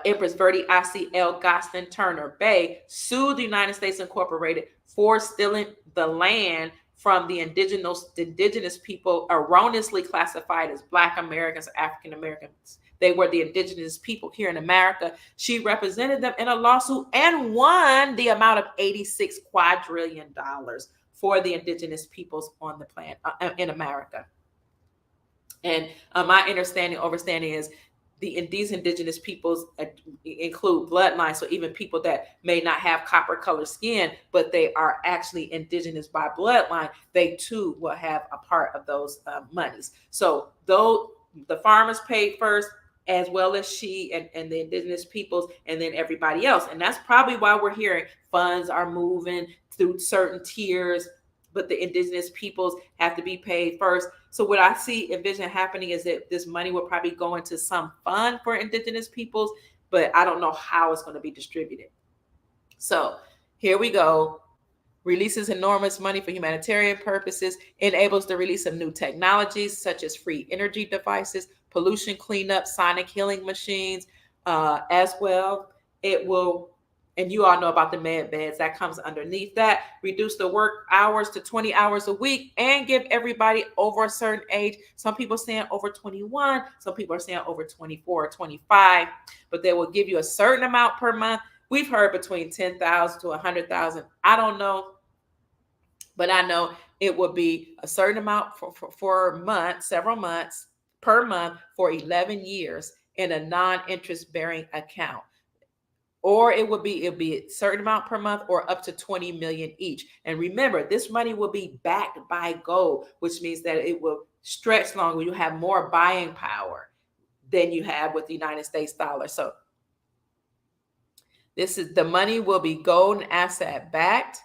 Empress Verdi I.C. L. Gostin Turner Bay sued the United States Incorporated for stealing the land from the indigenous people erroneously classified as Black Americans or African Americans. They were the indigenous people here in America. She represented them in a lawsuit and won the amount of $86 quadrillion for the indigenous peoples on the planet in America. And my understanding is these indigenous peoples include bloodlines, so even people that may not have copper colored skin, but they are actually indigenous by bloodline, they too will have a part of those monies. So though the farmers paid first, as well as she and the indigenous peoples, and then everybody else. And that's probably why we're hearing funds are moving through certain tiers, but the indigenous peoples have to be paid first. So what I envision happening is that this money will probably go into some fund for indigenous peoples, but I don't know how it's going to be distributed. So here we go. Releases enormous money for humanitarian purposes, enables the release of new technologies such as free energy devices, pollution cleanup, sonic healing machines, as well. It will, and you all know about the med beds that comes underneath that, reduce the work hours to 20 hours a week and give everybody over a certain age. Some people are saying over 21, some people are saying over 24 or 25, but they will give you a certain amount per month. We've heard between 10,000 to 100,000. I don't know, but I know it will be a certain amount for a month, several months per month for 11 years in a non-interest bearing account. Or it will be a certain amount per month or up to 20 million each. And remember, this money will be backed by gold, which means that it will stretch longer. You have more buying power than you have with the United States dollar. So the money will be gold and asset backed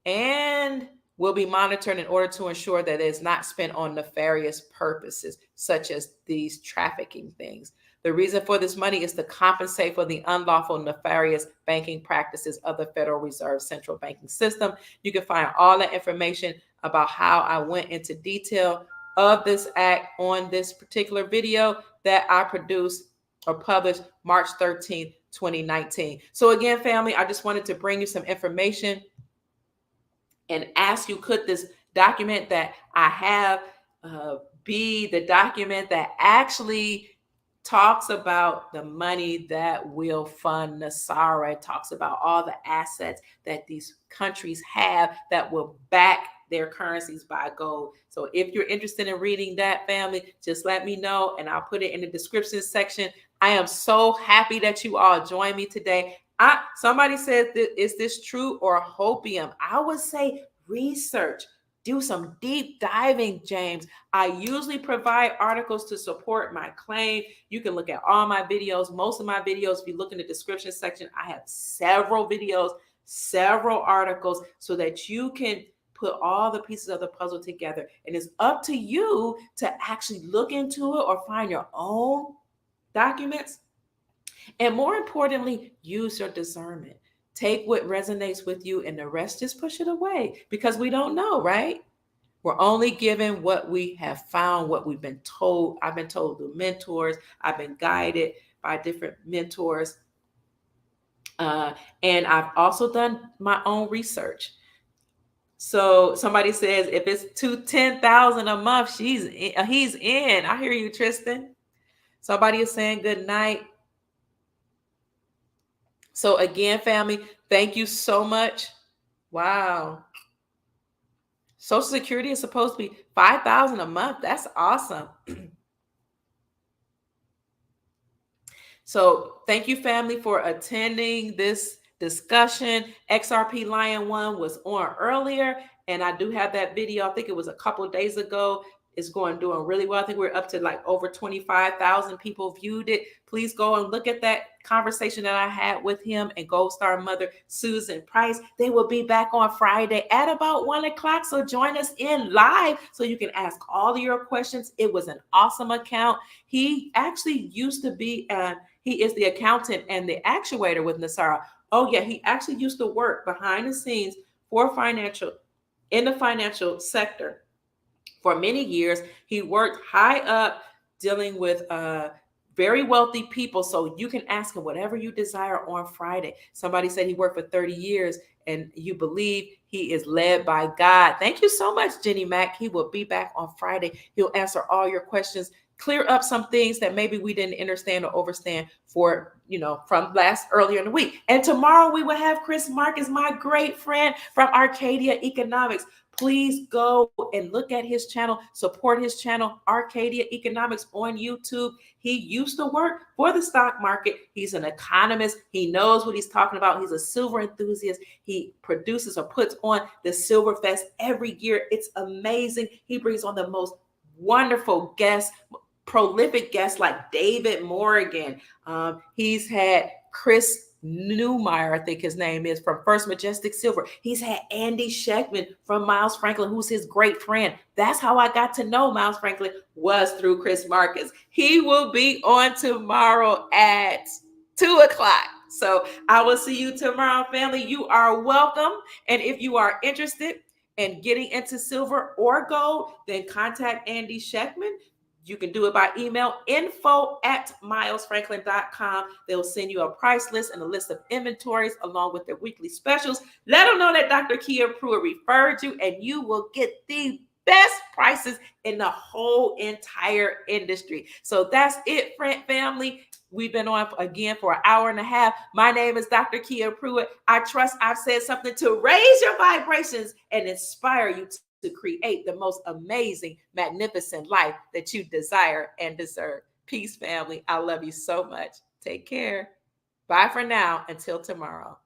and will be monitored in order to ensure that it is not spent on nefarious purposes, such as these trafficking things. The reason for this money is to compensate for the unlawful, nefarious banking practices of the Federal Reserve central banking system. You can find all the information about how I went into detail of this act on this particular video that I produced or published March 13th, 2019. So again, family, I just wanted to bring you some information and ask you, could this document that I have be the document that actually talks about the money that will fund NESARA. It talks about all the assets that these countries have that will back their currencies by gold. So if you're interested in reading that, family, just let me know and I'll put it in the description section. I am so happy that you all joined me today. Somebody said, is this true or hopium? I would say research. Do some deep diving, James. I usually provide articles to support my claim. You can look at all my videos. Most of my videos, if you look in the description section, I have several videos, several articles so that you can put all the pieces of the puzzle together. And it's up to you to actually look into it or find your own documents. And more importantly, use your discernment. Take what resonates with you and the rest, just push it away because we don't know, right? We're only given what we have found, what we've been told. I've been told through mentors. I've been guided by different mentors. And I've also done my own research. So somebody says, if it's $10,000 a month, he's in. I hear you, Tristan. Somebody is saying good night. So again, family, thank you so much. Wow. Social Security is supposed to be $5,000 a month. That's awesome. So thank you, family, for attending this discussion. XRP Lion 1 was on earlier, and I do have that video. I think it was a couple of days ago. is doing really well. I think we're up to like over 25,000 people viewed it. Please go and look at that conversation that I had with him and Gold Star mother Susan Price. They will be back on Friday at about 1:00. So join us in live so you can ask all of your questions. It was an awesome account. He actually used to be, he is the accountant and the actuator with NESARA. Oh yeah, he actually used to work behind the scenes for in the financial sector. For many years, he worked high up dealing with very wealthy people. So you can ask him whatever you desire on Friday. Somebody said he worked for 30 years and you believe he is led by God. Thank you so much, Jenny Mack. He will be back on Friday. He'll answer all your questions, clear up some things that maybe we didn't understand or overstand from earlier in the week. And tomorrow we will have Chris Marcus, my great friend from Arcadia Economics. Please go and look at his channel, support his channel, Arcadia Economics on YouTube. He used to work for the stock market. He's an economist. He knows what he's talking about. He's a silver enthusiast. He produces or puts on the Silver Fest every year. It's amazing. He brings on the most wonderful guests, prolific guests like David Morgan. He's had Chris Newmeyer, I think his name is, from First Majestic Silver. He's had Andy Sheckman from Miles Franklin, who's his great friend. That's how I got to know Miles Franklin, was through Chris Marcus. He will be on tomorrow at 2:00. So I will see you tomorrow, family. You are welcome. And if you are interested in getting into silver or gold, then contact Andy Sheckman. You can do it by email, info@milesfranklin.com. They'll send you a price list and a list of inventories along with their weekly specials. Let them know that Dr. Kia Pruitt referred you, and you will get the best prices in the whole entire industry. So that's it, friend family. We've been on again for an hour and a half. My name is Dr. Kia Pruitt. I trust I've said something to raise your vibrations and inspire you to create the most amazing, magnificent life that you desire and deserve. Peace, family. I love you so much. Take care. Bye for now. Until tomorrow.